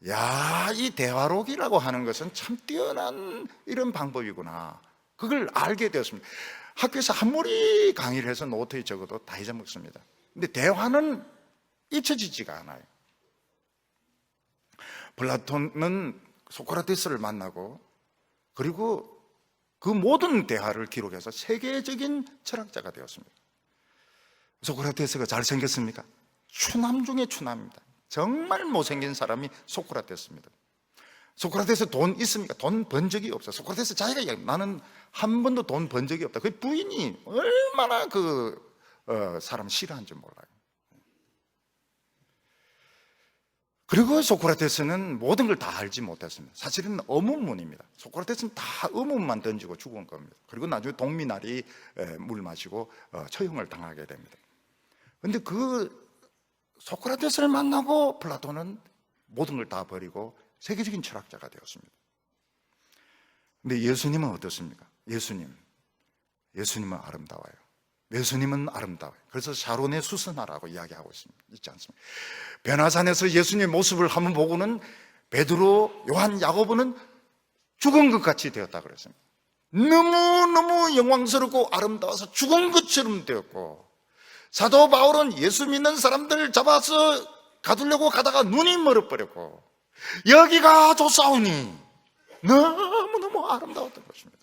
야, 이 대화록이라고 하는 것은 참 뛰어난 이런 방법이구나, 그걸 알게 되었습니다. 학교에서 아무리 강의를 해서 노트에 적어도 다 잊어먹습니다. 근데 대화는 잊혀지지가 않아요. 플라톤은 소크라테스를 만나고 그리고 그 모든 대화를 기록해서 세계적인 철학자가 되었습니다. 소크라테스가 잘생겼습니까? 추남 중에 추남입니다. 정말 못생긴 사람이 소크라테스입니다. 소크라테스 돈 있습니까? 돈 번 적이 없어요. 소크라테스 자기가 이야기합니다. 나는 한 번도 돈 번 적이 없다. 그 부인이 얼마나 사람 싫어하는지 몰라요. 그리고 소크라테스는 모든 걸 다 알지 못했습니다. 사실은 어문문입니다. 소크라테스는 다 어문만 던지고 죽은 겁니다. 그리고 나중에 동미나리 물 마시고 처형을 당하게 됩니다. 그런데 그 소크라테스를 만나고 플라톤은 모든 걸 다 버리고 세계적인 철학자가 되었습니다. 근데 예수님은 어떻습니까? 예수님은 아름다워요. 예수님은 아름다워요. 그래서 샤론의 수선화라고 이야기하고 있지 않습니까? 변화산에서 예수님의 모습을 한번 보고는 베드로, 요한, 야고보는 죽은 것 같이 되었다 그랬습니다. 너무너무 영광스럽고 아름다워서 죽은 것처럼 되었고, 사도 바울은 예수 믿는 사람들 잡아서 가두려고 가다가 눈이 멀어버렸고, 여기가 좋사오니 너무너무 아름다웠던 것입니다.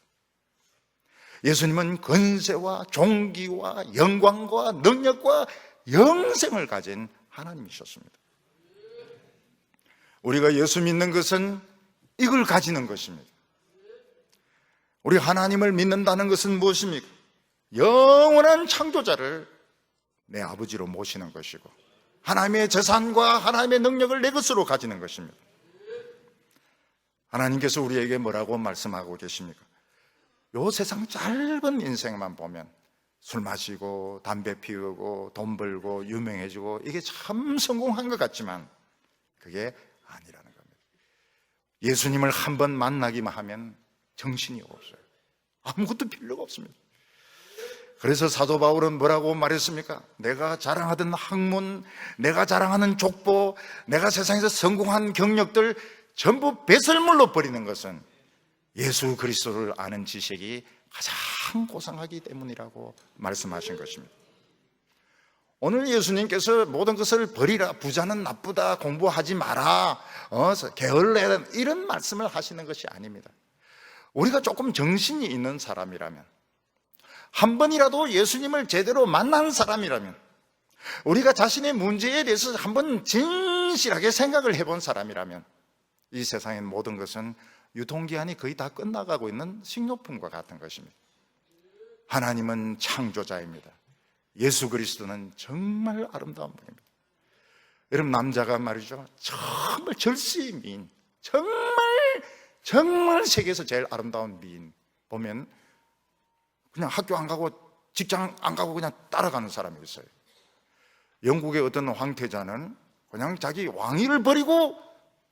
예수님은 권세와 종기와 영광과 능력과 영생을 가진 하나님이셨습니다. 우리가 예수 믿는 것은 이걸 가지는 것입니다. 우리 하나님을 믿는다는 것은 무엇입니까? 영원한 창조자를 내 아버지로 모시는 것이고, 하나님의 재산과 하나님의 능력을 내 것으로 가지는 것입니다. 하나님께서 우리에게 뭐라고 말씀하고 계십니까? 요 세상 짧은 인생만 보면 술 마시고 담배 피우고 돈 벌고 유명해지고 이게 참 성공한 것 같지만 그게 아니라는 겁니다. 예수님을 한번 만나기만 하면 정신이 없어요. 아무것도 필요가 없습니다. 그래서 사도 바울은 뭐라고 말했습니까? 내가 자랑하던 학문, 내가 자랑하는 족보, 내가 세상에서 성공한 경력들 전부 배설물로 버리는 것은 예수 그리스도를 아는 지식이 가장 고상하기 때문이라고 말씀하신 것입니다. 오늘 예수님께서 모든 것을 버리라, 부자는 나쁘다, 공부하지 마라, 게을러라, 이런 말씀을 하시는 것이 아닙니다. 우리가 조금 정신이 있는 사람이라면, 한 번이라도 예수님을 제대로 만난 사람이라면, 우리가 자신의 문제에 대해서 한번 진실하게 생각을 해본 사람이라면, 이 세상의 모든 것은 유통기한이 거의 다 끝나가고 있는 식료품과 같은 것입니다. 하나님은 창조자입니다. 예수 그리스도는 정말 아름다운 분입니다. 여러분, 남자가 말이죠, 정말 절세의 미인, 정말 세계에서 제일 아름다운 미인 보면 그냥 학교 안 가고 직장 안 가고 그냥 따라가는 사람이 있어요. 영국의 어떤 황태자는 그냥 자기 왕위를 버리고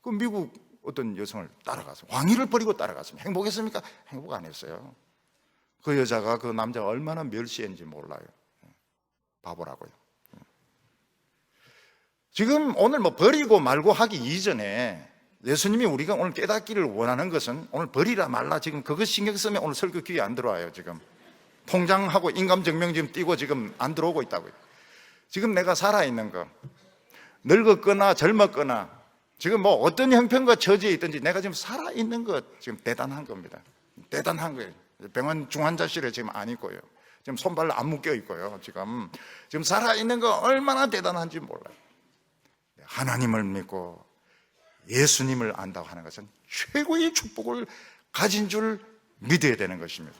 그 미국 어떤 여성을 따라가서, 왕위를 버리고 따라갔습니다. 행복했습니까? 행복 안 했어요. 그 여자가 그 남자가 얼마나 멸시했는지 몰라요. 바보라고요. 지금 오늘 뭐 버리고 말고 하기 이전에 예수님이 우리가 오늘 깨닫기를 원하는 것은 오늘 버리라 말라, 지금 그것 신경 쓰면 오늘 설교 귀에 안 들어와요. 지금 통장하고 인감증명 지금 띄고 지금 안 들어오고 있다고요. 지금 내가 살아있는 거, 늙었거나 젊었거나 지금 뭐 어떤 형편과 처지에 있든지 내가 지금 살아있는 것 지금 대단한 겁니다. 대단한 거예요. 병원 중환자실에 지금 안 있고요. 지금 손발 안 묶여 있고요. 지금 살아있는 거 얼마나 대단한지 몰라요. 하나님을 믿고 예수님을 안다고 하는 것은 최고의 축복을 가진 줄 믿어야 되는 것입니다.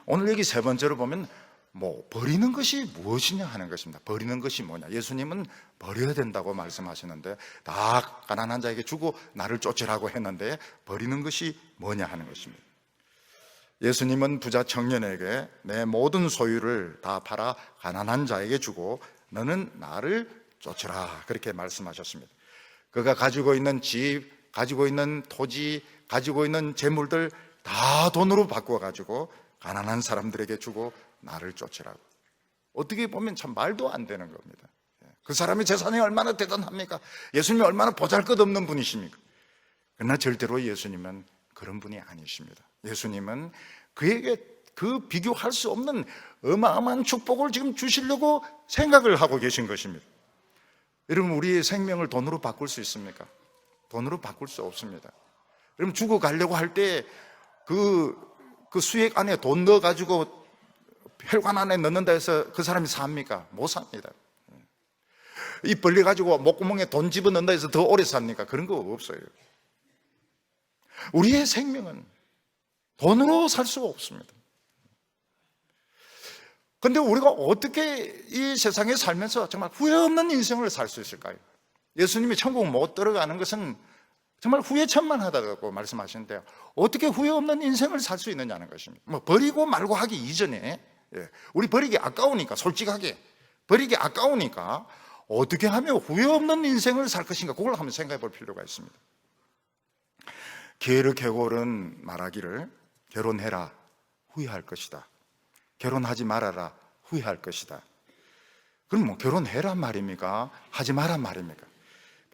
오늘 여기 세 번째로 보면 뭐 버리는 것이 무엇이냐 하는 것입니다. 버리는 것이 뭐냐? 예수님은 버려야 된다고 말씀하시는데, 다 가난한 자에게 주고 나를 쫓으라고 했는데 버리는 것이 뭐냐 하는 것입니다. 예수님은 부자 청년에게 내 모든 소유를 다 팔아 가난한 자에게 주고 너는 나를 쫓으라, 그렇게 말씀하셨습니다. 그가 가지고 있는 집, 가지고 있는 토지, 가지고 있는 재물들 다 돈으로 바꿔가지고 가난한 사람들에게 주고 나를 쫓으라고. 어떻게 보면 참 말도 안 되는 겁니다. 그 사람의 재산이 얼마나 대단합니까? 예수님이 얼마나 보잘것없는 분이십니까? 그러나 절대로 예수님은 그런 분이 아니십니다. 예수님은 그에게 그 비교할 수 없는 어마어마한 축복을 지금 주시려고 생각을 하고 계신 것입니다. 여러분, 우리의 생명을 돈으로 바꿀 수 있습니까? 돈으로 바꿀 수 없습니다. 여러분, 주고 가려고 할 때 그 수액 안에 돈 넣어가지고 혈관 안에 넣는다 해서 그 사람이 삽니까? 못 삽니다. 입 벌려가지고 목구멍에 돈 집어넣는다 해서 더 오래 삽니까? 그런 거 없어요. 우리의 생명은 돈으로 살 수가 없습니다. 그런데 우리가 어떻게 이 세상에 살면서 정말 후회 없는 인생을 살 수 있을까요? 예수님이 천국 못 들어가는 것은 정말 후회천만하다고 말씀하시는데요, 어떻게 후회 없는 인생을 살 수 있느냐는 것입니다. 뭐 버리고 말고 하기 이전에, 우리 버리기 아까우니까, 솔직하게 버리기 아까우니까 어떻게 하면 후회 없는 인생을 살 것인가, 그걸 한번 생각해 볼 필요가 있습니다. 게르케고르는 말하기를 결혼해라, 후회할 것이다. 결혼하지 말아라, 후회할 것이다. 그럼 뭐 결혼해란 말입니까? 하지 마란 말입니까?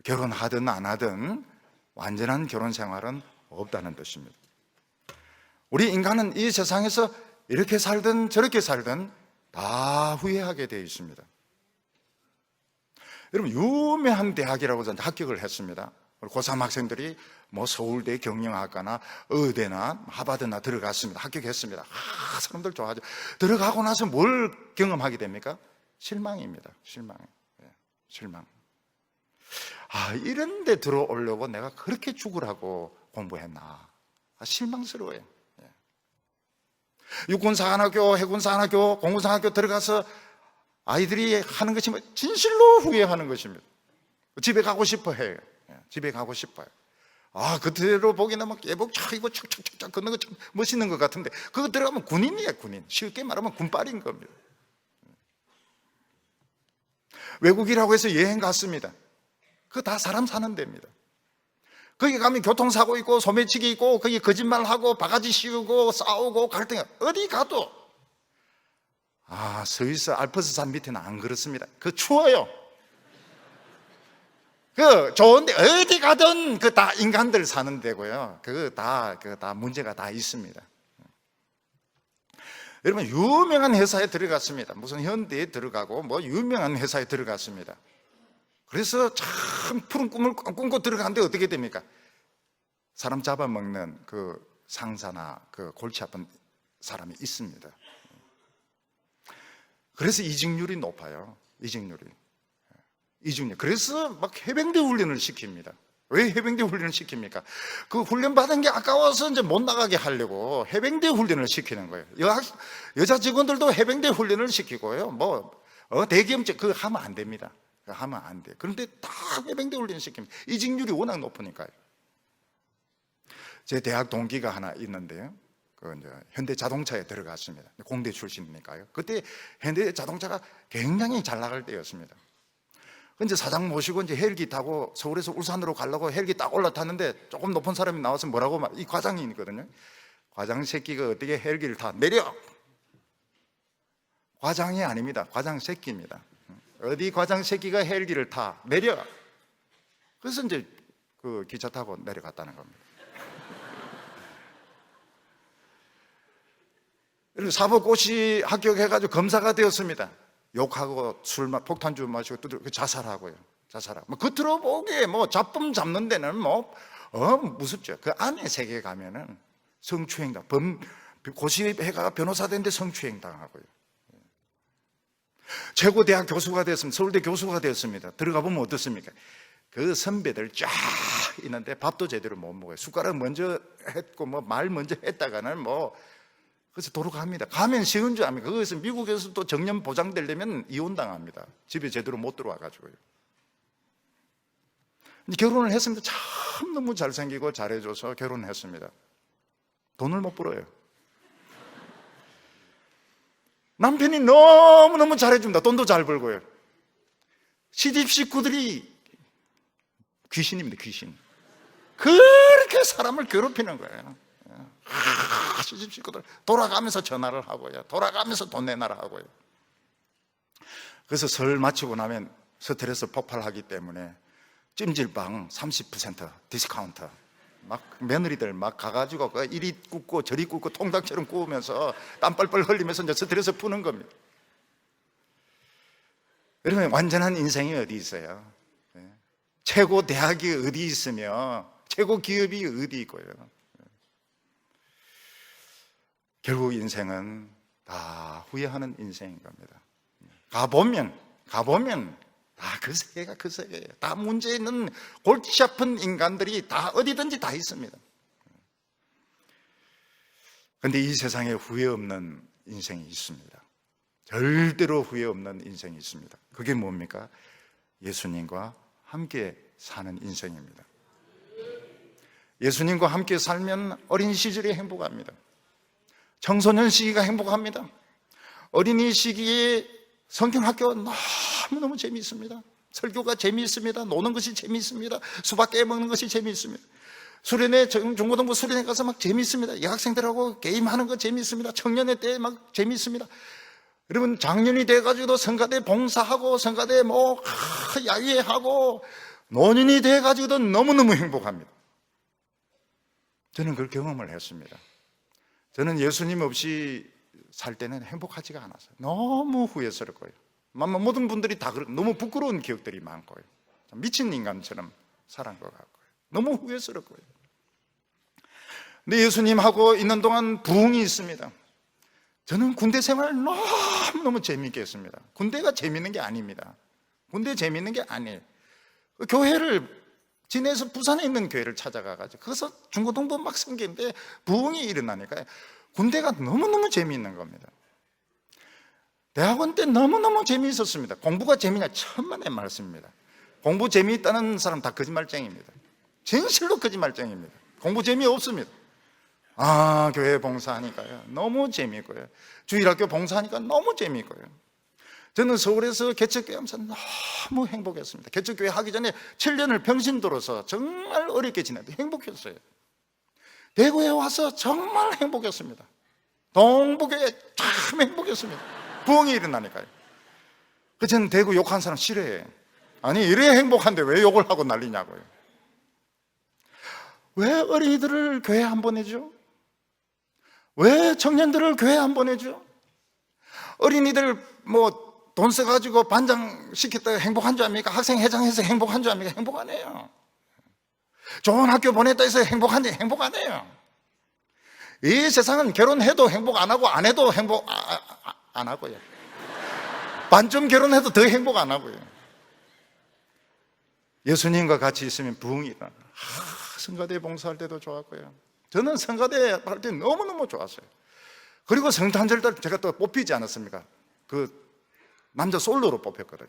결혼하든 안 하든 완전한 결혼 생활은 없다는 뜻입니다. 우리 인간은 이 세상에서 이렇게 살든 저렇게 살든 다 후회하게 되어 있습니다. 여러분, 유명한 대학이라고 저는 합격을 했습니다. 고3 학생들이 뭐 서울대 경영학과나 의대나 하버드나 들어갔습니다. 합격했습니다. 사람들 좋아하죠. 들어가고 나서 뭘 경험하게 됩니까? 실망입니다. 실망. 이런 데 들어오려고 내가 그렇게 죽으라고 공부했나. 실망스러워요. 육군사관학교, 해군사관학교, 공군사관학교 들어가서 아이들이 하는 것이 진실로 후회하는 것입니다. 집에 가고 싶어 해요. 집에 가고 싶어요. 그대로 보기에는 막 예복 쫙 입고 촥촥촥 걷는 거 참 멋있는 것 같은데, 그거 들어가면 군인이에요, 군인. 쉽게 말하면 군빨인 겁니다. 외국이라고 해서 여행 갔습니다. 그거 다 사람 사는 데입니다. 거기 가면 교통사고 있고 소매치기 있고 거기 거짓말하고 바가지 씌우고 싸우고 갈등, 어디 가도. 스위스 알프스 산 밑에는 안 그렇습니다. 그 추워요. 좋은데 어디 가든 다 인간들 사는 데고요. 다 문제가 다 있습니다. 여러분, 유명한 회사에 들어갔습니다. 무슨 현대에 들어가고 뭐 유명한 회사에 들어갔습니다. 그래서 참 푸른 꿈을 꿈고 들어가는데 어떻게 됩니까? 사람 잡아먹는 그 상사나 그 골치 아픈 사람이 있습니다. 그래서 이직률이 높아요. 이직률. 그래서 막 해병대 훈련을 시킵니다. 왜 해병대 훈련을 시킵니까? 그 훈련 받은 게 아까워서 이제 못 나가게 하려고 해병대 훈련을 시키는 거예요. 여자 직원들도 해병대 훈련을 시키고요. 대기업체 그거 하면 안 됩니다. 그거 하면 안 돼. 그런데 다 해병대 훈련을 시킵니다. 이직률이 워낙 높으니까요. 제 대학 동기가 하나 있는데요. 이제 현대자동차에 들어갔습니다. 공대 출신이니까요. 그때 현대자동차가 굉장히 잘 나갈 때였습니다. 이제 사장 모시고 이제 헬기 타고 서울에서 울산으로 가려고 헬기 딱 올라탔는데 조금 높은 사람이 나와서 뭐라고 이 과장이 있거든요. 과장 새끼가 어떻게 헬기를 타? 내려! 과장이 아닙니다. 과장 새끼입니다. 어디 과장 새끼가 헬기를 타? 내려! 그래서 이제 그 기차 타고 내려갔다는 겁니다. 사법고시 합격해가지고 검사가 되었습니다. 욕하고 폭탄주 마시고 자살하고요. 겉으로 보기에 잡범 잡는 데는 무섭죠. 그 안에 세계에 가면은 성추행당, 고시해가 변호사 되는데 성추행 당하고요. 최고 대학 교수가 됐습니다. 서울대 교수가 되었습니다. 들어가 보면 어떻습니까? 그 선배들 쫙 있는데 밥도 제대로 못 먹어요. 숟가락 먼저 했고 말 먼저 했다가는 그래서 도로 갑니다. 가면 쉬운 줄 압니까? 거기서 미국에서 또 정년 보장되려면 이혼당합니다. 집에 제대로 못 들어와가지고요. 결혼을 했습니다. 참 너무 잘생기고 잘해줘서 결혼했습니다. 돈을 못 벌어요. 남편이 너무너무 잘해줍니다. 돈도 잘 벌고요. 시집 식구들이 귀신입니다. 귀신. 그렇게 사람을 괴롭히는 거예요. 시집 식구들 돌아가면서 전화를 하고요. 돌아가면서 돈 내놔라 하고요. 그래서 설 마치고 나면 스트레스 폭발하기 때문에 찜질방 30% 디스카운트 막 며느리들 막 가가지고 이리 굽고 저리 굽고 통닭처럼 구우면서 땀 뻘뻘 흘리면서 이제 스트레스 푸는 겁니다. 여러분, 완전한 인생이 어디 있어요? 최고 대학이 어디 있으며 최고 기업이 어디 있고요. 결국 인생은 다 후회하는 인생인 겁니다. 가보면 다 그 세계가 그 세계예요. 다 문제 있는 골치 아픈 인간들이 다 어디든지 다 있습니다. 그런데 이 세상에 후회 없는 인생이 있습니다. 절대로 후회 없는 인생이 있습니다. 그게 뭡니까? 예수님과 함께 사는 인생입니다. 예수님과 함께 살면 어린 시절이 행복합니다. 청소년 시기가 행복합니다. 어린이 시기에 성경학교 너무너무 재미있습니다. 설교가 재미있습니다. 노는 것이 재미있습니다. 수박 깨먹는 것이 재미있습니다. 수련회, 중고등부 수련회 가서 막 재미있습니다. 여학생들하고 게임하는 거 재미있습니다. 청년회 때 막 재미있습니다. 여러분, 장년이 돼가지고도 성가대 봉사하고 성가대 야외하고 노년이 돼가지고도 너무너무 행복합니다. 저는 그걸 경험을 했습니다. 저는 예수님 없이 살 때는 행복하지가 않았어요. 너무 후회스럽고요. 모든 분들이 다 그렇고 너무 부끄러운 기억들이 많고요. 미친 인간처럼 살은 것 같고요. 너무 후회스럽고요. 근데 예수님하고 있는 동안 부흥이 있습니다. 저는 군대 생활 너무너무 재미있게 했습니다. 군대가 재미있는 게 아닙니다. 군대 재미있는 게 아니에요. 교회를 진해에서 부산에 있는 교회를 찾아가가지고 거기서 중고등부 막 섬기는데 부흥이 일어나니까 군대가 너무너무 재미있는 겁니다. 대학원 때 너무너무 재미있었습니다. 공부가 재미냐 천만의 말씀입니다. 공부 재미있다는 사람 다 거짓말쟁이입니다. 진실로 거짓말쟁이입니다. 공부 재미없습니다. 교회 봉사하니까요 너무 재미있고요. 주일학교 봉사하니까 너무 재미있고요. 저는 서울에서 개척교회 하면서 너무 행복했습니다. 개척교회 하기 전에 7년을 평신도로서 정말 어렵게 지내도 행복했어요. 대구에 와서 정말 행복했습니다. 동북에 참 행복했습니다. 부흥이 일어나니까요. 저는 대구 욕한 사람 싫어해요. 아니 이래 행복한데 왜 욕을 하고 난리냐고요. 왜 어린이들을 교회 안 보내죠? 왜 청년들을 교회 안 보내죠? 어린이들 돈 써가지고 반장 시켰다가 행복한 줄 압니까? 학생회장해서 행복한 줄 압니까? 행복 안 해요. 좋은 학교 보냈다 해서 행복한지 행복 안 해요. 이 세상은 결혼해도 행복 안 하고 안 해도 행복 안 하고요. 반쯤 결혼해도 더 행복 안 하고요. 예수님과 같이 있으면 부흥이 일어나. 성가대 봉사할 때도 좋았고요. 저는 성가대 할 때 너무너무 좋았어요. 그리고 성탄절 때 제가 또 뽑히지 않았습니까? 남자 솔로로 뽑혔거든요.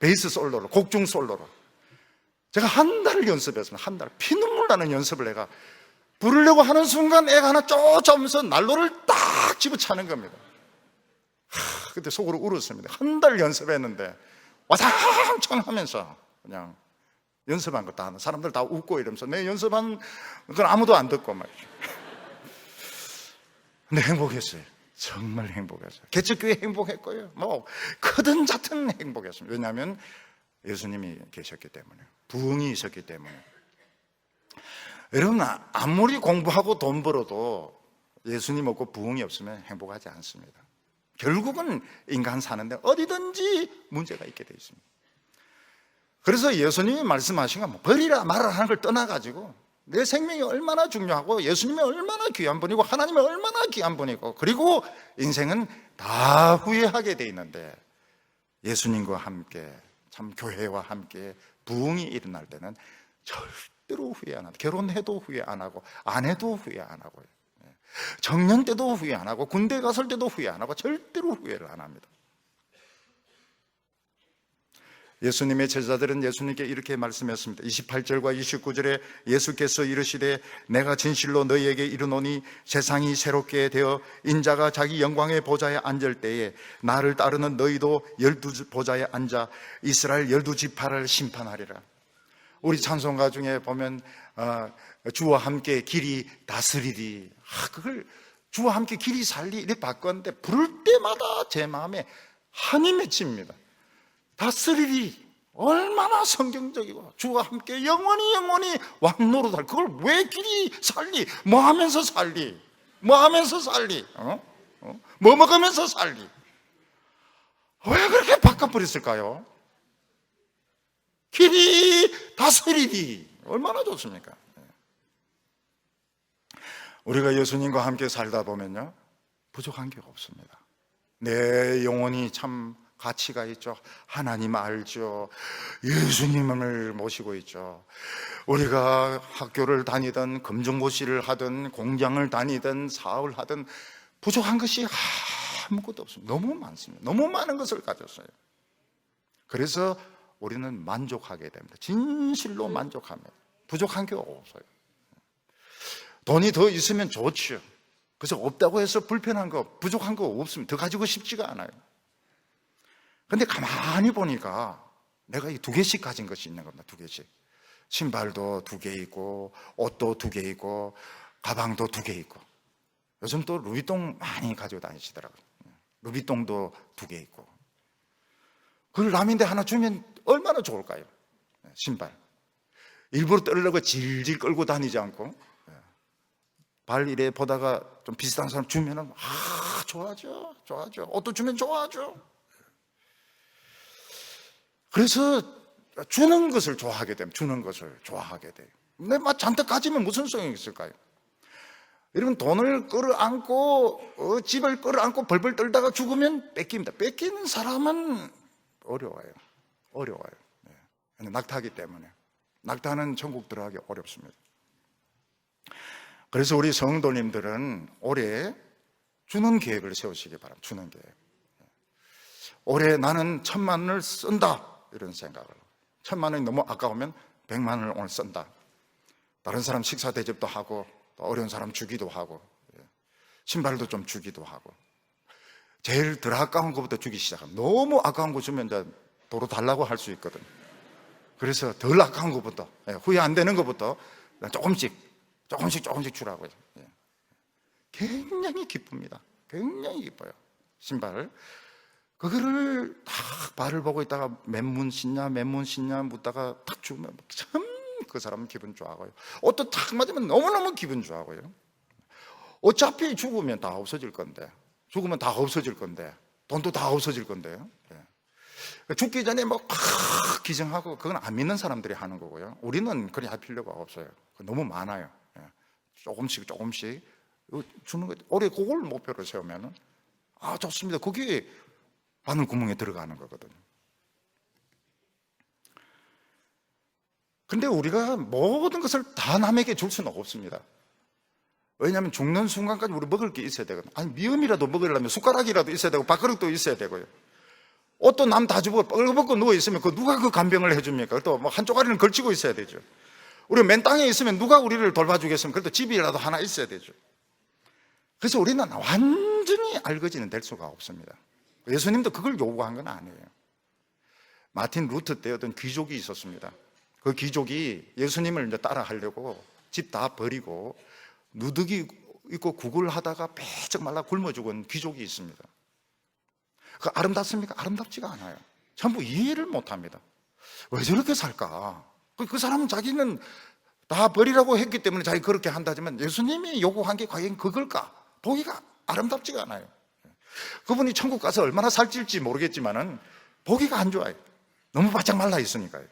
베이스 솔로로, 곡중 솔로로. 제가 한 달을 연습했습니다. 한 달. 피눈물 나는 연습을 내가 부르려고 하는 순간 애가 하나 쫓아오면서 난로를 딱 집어차는 겁니다. 그때 속으로 울었습니다. 한 달 연습했는데 와상창 하면서 그냥 연습한 거 다 사람들 다 웃고 이러면서 내 연습한 건 아무도 안 듣고 말이죠. 근데 행복했어요. 정말 행복했어요. 개척교회 행복했고요. 크든 작든 행복했습니다. 왜냐하면 예수님이 계셨기 때문에, 부흥이 있었기 때문에. 여러분, 아무리 공부하고 돈 벌어도 예수님 없고 부흥이 없으면 행복하지 않습니다. 결국은 인간 사는데 어디든지 문제가 있게 되어 있습니다. 그래서 예수님이 말씀하신 건 버리라 말아라 하는 걸 떠나가지고 내 생명이 얼마나 중요하고 예수님이 얼마나 귀한 분이고 하나님이 얼마나 귀한 분이고 그리고 인생은 다 후회하게 돼 있는데 예수님과 함께 참 교회와 함께 부흥이 일어날 때는 절대로 후회 안 하고 결혼해도 후회 안 하고 안 해도 후회 안 하고요. 청년 때도 후회 안 하고 군대 갔을 때도 후회 안 하고 절대로 후회를 안 합니다. 예수님의 제자들은 예수님께 이렇게 말씀했습니다. 28절과 29절에 예수께서 이르시되 내가 진실로 너희에게 이르노니 세상이 새롭게 되어 인자가 자기 영광의 보좌에 앉을 때에 나를 따르는 너희도 12 보좌에 앉아 이스라엘 12지파를 심판하리라. 우리 찬송가 중에 보면 주와 함께 길이 다스리리, 그걸 주와 함께 길이 살리 이렇게 바꿨는데 부를 때마다 제 마음에 한이 맺힙니다. 다스리리, 얼마나 성경적이고 주와 함께 영원히 왕노릇 할, 그걸 왜 길이 살리? 뭐 하면서 살리? 뭐 하면서 살리? 뭐 먹으면서 살리? 왜 그렇게 바꿔버렸을까요? 길이 다스리리, 얼마나 좋습니까? 우리가 예수님과 함께 살다 보면요 부족한 게 없습니다. 내 영혼이 참 가치가 있죠. 하나님 알죠. 예수님을 모시고 있죠. 우리가 학교를 다니든 검정고시를 하든 공장을 다니든 사업을 하든 부족한 것이 아무것도 없습니다. 너무 많습니다. 너무 많은 것을 가졌어요. 그래서 우리는 만족하게 됩니다. 진실로 만족합니다. 부족한 게 없어요. 돈이 더 있으면 좋죠. 그래서 없다고 해서 불편한 거, 부족한 거 없습니다. 더 가지고 싶지가 않아요. 근데 가만히 보니까 내가 이 2개씩 가진 것이 있는 겁니다. 2개씩. 신발도 2개 있고, 옷도 2개 있고, 가방도 2개 있고. 요즘 또 루비통 많이 가지고 다니시더라고요. 루비통도 2개 있고. 그걸 남인데 하나 주면 얼마나 좋을까요? 신발. 일부러 떨려고 질질 끌고 다니지 않고, 발 이래 보다가 좀 비슷한 사람 주면은, 좋아하죠. 좋아하죠. 옷도 주면 좋아하죠. 그래서 주는 것을 좋아하게 됩니다. 주는 것을 좋아하게 돼요. 근데 막 잔뜩 가지면 무슨 소용이 있을까요? 여러분, 돈을 끌어안고, 집을 끌어안고 벌벌 떨다가 죽으면 뺏깁니다. 뺏기는 사람은 어려워요. 어려워요. 낙타하기 때문에. 낙타는 천국 들어가기 어렵습니다. 그래서 우리 성도님들은 올해 주는 계획을 세우시기 바랍니다. 주는 계획. 올해 나는 1,000만 원을 쓴다. 이런 생각을. 1,000만 원이 너무 아까우면 100만 원을 오늘 쓴다. 다른 사람 식사 대접도 하고, 또 어려운 사람 주기도 하고, 신발도 좀 주기도 하고. 제일 덜 아까운 것부터 주기 시작합니다. 너무 아까운 거 주면 이제 도로 달라고 할 수 있거든. 그래서 덜 아까운 것부터, 후회 안 되는 것부터 조금씩 주라고요. 굉장히 기쁩니다. 굉장히 기뻐요. 신발. 그거를 딱 발을 보고 있다가 맨문 신냐 묻다가 탁 주면 참 그 사람은 기분 좋아하고요. 옷도 탁 맞으면 너무너무 기분 좋아하고요. 어차피 죽으면 다 없어질 건데, 돈도 다 없어질 건데요. 죽기 전에 뭐 기증하고, 그건 안 믿는 사람들이 하는 거고요. 우리는 그리 할 필요가 없어요. 너무 많아요. 조금씩 주는 거. 올해 그걸 목표로 세우면은 좋습니다. 그게 바늘 구멍에 들어가는 거거든요. 근데 우리가 모든 것을 다 남에게 줄 수는 없습니다. 왜냐하면 죽는 순간까지 우리 먹을 게 있어야 되거든요. 아니, 미음이라도 먹으려면 숟가락이라도 있어야 되고, 밥그릇도 있어야 되고요. 옷도 남 다 주고 뻘벗고 누워있으면 누가 그 간병을 해줍니까? 또 뭐 한 쪼가리는 걸치고 있어야 되죠. 우리가 맨 땅에 있으면 누가 우리를 돌봐주겠습니까? 그래도 집이라도 하나 있어야 되죠. 그래서 우리는 완전히 알거지는 될 수가 없습니다. 예수님도 그걸 요구한 건 아니에요. 마틴 루터 때 어떤 귀족이 있었습니다. 그 귀족이 예수님을 이제 따라 하려고 집 다 버리고 누더기 입고 구걸하다가 빼쩍 말라 굶어 죽은 귀족이 있습니다. 그 아름답습니까? 아름답지가 않아요. 전부 이해를 못 합니다. 왜 저렇게 살까? 그 사람은 자기는 다 버리라고 했기 때문에 자기 그렇게 한다지만 예수님이 요구한 게 과연 그걸까? 보기가 아름답지가 않아요. 그분이 천국 가서 얼마나 살찔지 모르겠지만은 보기가 안 좋아요. 너무 바짝 말라 있으니까요.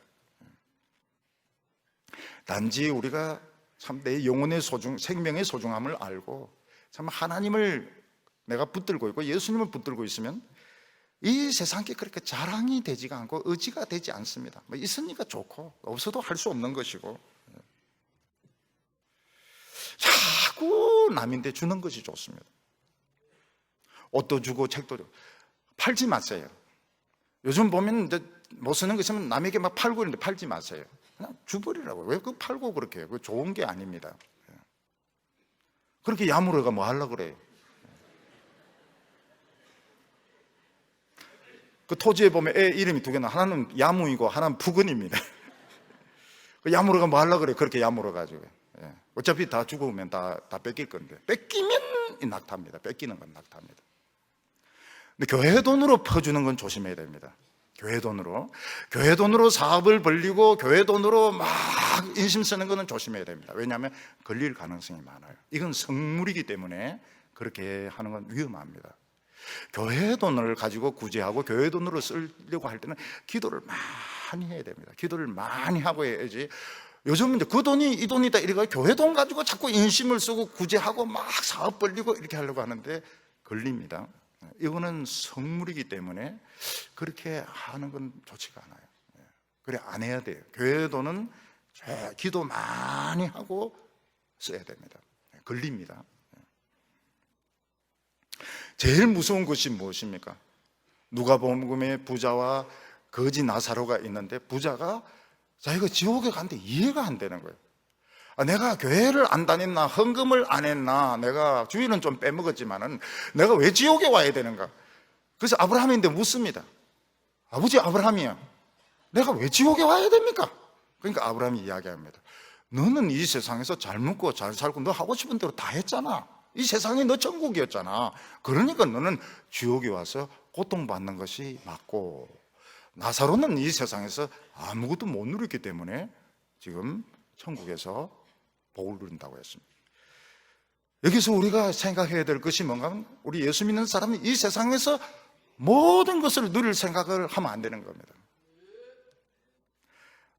단지 우리가 참 내 영혼의 생명의 소중함을 알고 참 하나님을 내가 붙들고 있고 예수님을 붙들고 있으면 이 세상에 그렇게 자랑이 되지가 않고 의지가 되지 않습니다. 뭐 있으니까 좋고 없어도 할 수 없는 것이고, 자꾸 남인데 주는 것이 좋습니다. 옷도 주고 책도 주고. 팔지 마세요. 요즘 보면 이제 못 쓰는 거 있으면 남에게 막 팔고 있는데 팔지 마세요. 그냥 주버리라고요. 왜 그 팔고 그렇게 해요? 그거 좋은 게 아닙니다. 그렇게 야물어가 뭐 하려고 그래요? 그 토지에 보면 애 이름이 2개나, 하나는 야무이고 하나는 푸근입니다. 그 야물어가 뭐 하려고 그래? 그렇게 야물어가지고. 어차피 다 죽으면 다 뺏길 건데. 뺏기면 낙타입니다. 뺏기는 건 낙타입니다. 근데 교회 돈으로 퍼주는 건 조심해야 됩니다. 교회 돈으로 사업을 벌리고 교회 돈으로 막 인심 쓰는 거는 조심해야 됩니다. 왜냐하면 걸릴 가능성이 많아요. 이건 성물이기 때문에 그렇게 하는 건 위험합니다. 교회 돈을 가지고 구제하고 교회 돈으로 쓰려고 할 때는 기도를 많이 해야 됩니다. 기도를 많이 하고 해야지. 요즘은 이제 그 돈이 이 돈이다 이래가 교회 돈 가지고 자꾸 인심을 쓰고 구제하고 막 사업 벌리고 이렇게 하려고 하는데 걸립니다. 이거는 성물이기 때문에 그렇게 하는 건 좋지가 않아요. 그래 안 해야 돼요. 교회 돈은 기도 많이 하고 써야 됩니다. 걸립니다. 제일 무서운 것이 무엇입니까? 누가복음의 부자와 거지 나사로가 있는데 부자가 자기가 지옥에 갔는데 이해가 안 되는 거예요. 내가 교회를 안 다녔나, 헌금을 안 했나, 내가 주일은 좀 빼먹었지만은 내가 왜 지옥에 와야 되는가? 그래서 아브라함인데 묻습니다. 아버지 아브라함이야, 내가 왜 지옥에 와야 됩니까? 그러니까 아브라함이 이야기합니다. 너는 이 세상에서 잘 먹고 잘 살고 너 하고 싶은 대로 다 했잖아. 이 세상이 너 천국이었잖아. 그러니까 너는 지옥에 와서 고통받는 것이 맞고, 나사로는 이 세상에서 아무것도 못 누렸기 때문에 지금 천국에서 복을 누린다고 했습니다. 여기서 우리가 생각해야 될 것이 뭔가 하면, 우리 예수 믿는 사람이 이 세상에서 모든 것을 누릴 생각을 하면 안 되는 겁니다.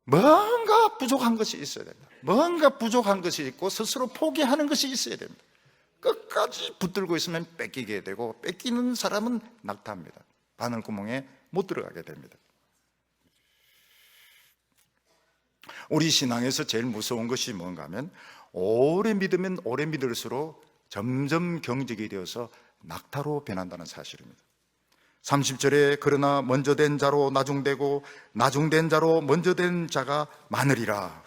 뭔가 부족한 것이 있어야 됩니다. 뭔가 부족한 것이 있고 스스로 포기하는 것이 있어야 됩니다. 끝까지 붙들고 있으면 뺏기게 되고, 뺏기는 사람은 낙타입니다. 바늘구멍에 못 들어가게 됩니다. 우리 신앙에서 제일 무서운 것이 뭔가 하면, 오래 믿으면 오래 믿을수록 점점 경직이 되어서 낙타로 변한다는 사실입니다. 30절에 그러나 먼저 된 자로 나중되고 나중된 자로 먼저 된 자가 많으리라.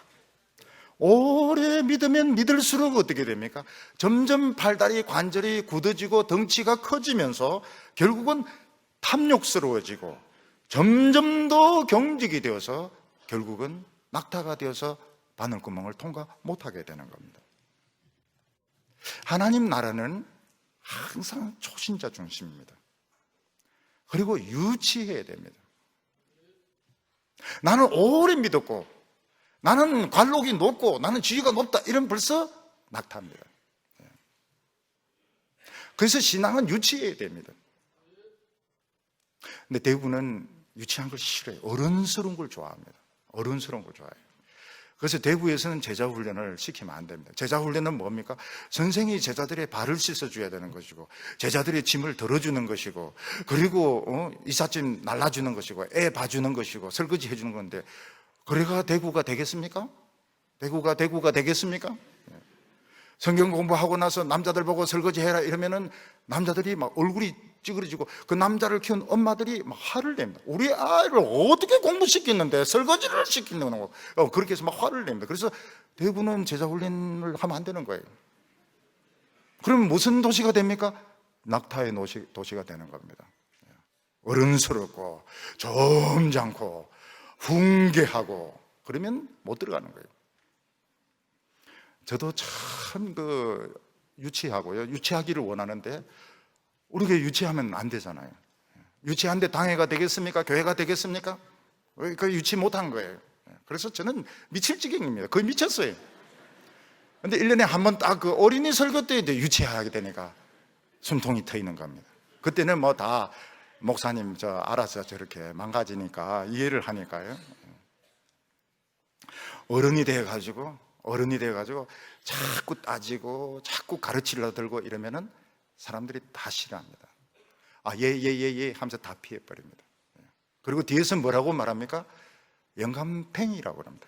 오래 믿으면 믿을수록 어떻게 됩니까? 점점 팔다리 관절이 굳어지고 덩치가 커지면서 결국은 탐욕스러워지고 점점 더 경직이 되어서 결국은 낙타가 되어서 바늘구멍을 통과 못하게 되는 겁니다. 하나님 나라는 항상 초신자 중심입니다. 그리고 유치해야 됩니다. 나는 오래 믿었고, 나는 관록이 높고, 나는 지위가 높다, 이런 벌써 낙타입니다. 그래서 신앙은 유치해야 됩니다. 근데 대부분은 유치한 걸 싫어해요. 어른스러운 걸 좋아합니다. 어른스러운 걸 좋아해요. 그래서 대구에서는 제자 훈련을 시키면 안 됩니다. 제자 훈련은 뭡니까? 선생이 제자들의 발을 씻어줘야 되는 것이고, 제자들의 짐을 덜어주는 것이고, 그리고 이삿짐 날라주는 것이고, 애 봐주는 것이고, 설거지 해주는 건데, 그래가 대구가 되겠습니까? 대구가 되겠습니까? 성경 공부하고 나서 남자들 보고 설거지 해라 이러면은 남자들이 막 얼굴이 찌그러지고, 그 남자를 키운 엄마들이 막 화를 냅니다. 우리 아이를 어떻게 공부시키는데 설거지를 시키는 거고, 그렇게 해서 막 화를 냅니다. 그래서 대부분은 제자 훈련을 하면 안 되는 거예요. 그럼 무슨 도시가 됩니까? 낙타의 도시가 되는 겁니다. 어른스럽고 점잖고 훈계하고 그러면 못 들어가는 거예요. 저도 참 유치하고요, 유치하기를 원하는데 우리가 유치하면 안 되잖아요. 유치한데 당회가 되겠습니까? 교회가 되겠습니까? 그 유치 못한 거예요. 그래서 저는 미칠 지경입니다. 거의 미쳤어요. 근데 1년에 한 번 딱 그 어린이 설교 때 이제 유치하게 되니까 숨통이 트이는 겁니다. 그때는 뭐 다 목사님 알아서 저렇게 망가지니까 이해를 하니까요. 어른이 돼가지고 자꾸 따지고 자꾸 가르치려 들고 이러면은 사람들이 다 싫어합니다. 예 하면서 다 피해버립니다. 그리고 뒤에서 뭐라고 말합니까? 영감팽이라고 합니다.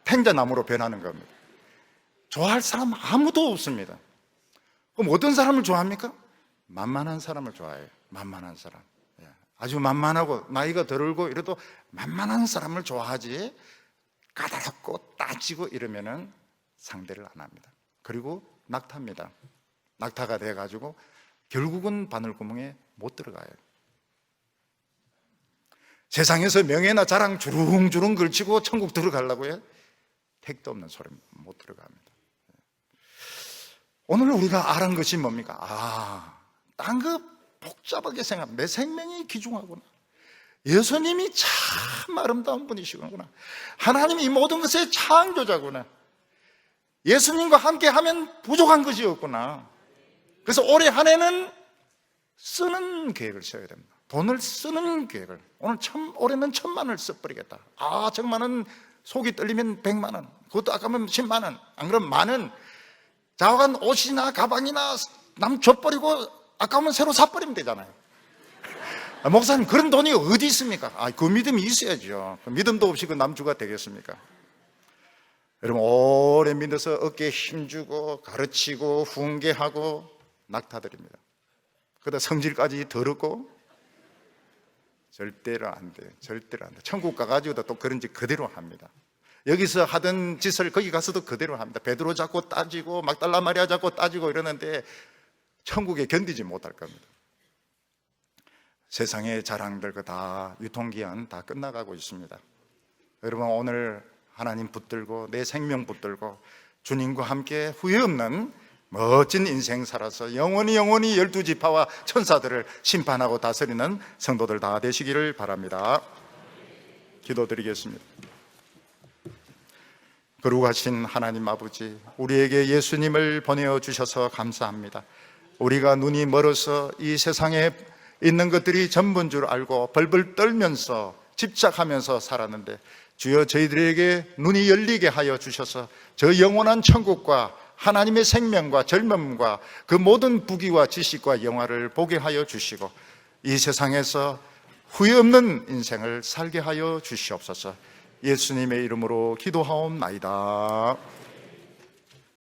팽자나무로 변하는 겁니다. 좋아할 사람 아무도 없습니다. 그럼 어떤 사람을 좋아합니까? 만만한 사람을 좋아해요. 만만한 사람. 아주 만만하고 나이가 덜고 이래도 만만한 사람을 좋아하지, 까다롭고 따지고 이러면은 상대를 안 합니다. 그리고 낙타입니다. 낙타가 돼가지고 결국은 바늘구멍에 못 들어가요. 세상에서 명예나 자랑 주릉주릉 걸치고 천국 들어가려고요, 택도 없는 소리 못 들어갑니다. 오늘 우리가 알은 것이 뭡니까? 딴 거 복잡하게 생각하면 내 생명이 귀중하구나, 예수님이 참 아름다운 분이시구나, 하나님이 이 모든 것의 창조자구나, 예수님과 함께 하면 부족한 것이 없구나. 그래서 올해 한 해는 쓰는 계획을 세워야 됩니다. 돈을 쓰는 계획을. 올해는 1,000만원을 써버리겠다. 정말은 속이 떨리면 100만원, 그것도 아까면 10만원, 안 그러면 만원. 자관 옷이나 가방이나 남 줘버리고 아까우면 새로 사버리면 되잖아요. 목사님, 그런 돈이 어디 있습니까? 그 믿음이 있어야죠. 그 믿음도 없이 그 남주가 되겠습니까? 여러분, 오래 믿어서 어깨에 힘주고 가르치고 훈계하고 낙타들입니다. 그러다 성질까지 더럽고 절대로 안 돼요. 절대로 안 돼요. 천국 가가지고도 또 그런 짓 그대로 합니다. 여기서 하던 짓을 거기 가서도 그대로 합니다. 베드로 잡고 따지고 막달라 마리아 잡고 따지고 이러는데 천국에 견디지 못할 겁니다. 세상의 자랑들 다 유통기한 다 끝나가고 있습니다. 여러분, 오늘 하나님 붙들고 내 생명 붙들고 주님과 함께 후회 없는 멋진 인생 살아서 영원히 12지파와 천사들을 심판하고 다스리는 성도들 다 되시기를 바랍니다. 기도드리겠습니다. 거룩하신 하나님 아버지, 우리에게 예수님을 보내주셔서 감사합니다. 우리가 눈이 멀어서 이 세상에 있는 것들이 전부인 줄 알고 벌벌 떨면서 집착하면서 살았는데, 주여 저희들에게 눈이 열리게 하여 주셔서 저 영원한 천국과 하나님의 생명과 젊음과 그 모든 부귀와 지식과 영화를 보게 하여 주시고 이 세상에서 후회 없는 인생을 살게 하여 주시옵소서. 예수님의 이름으로 기도하옵나이다.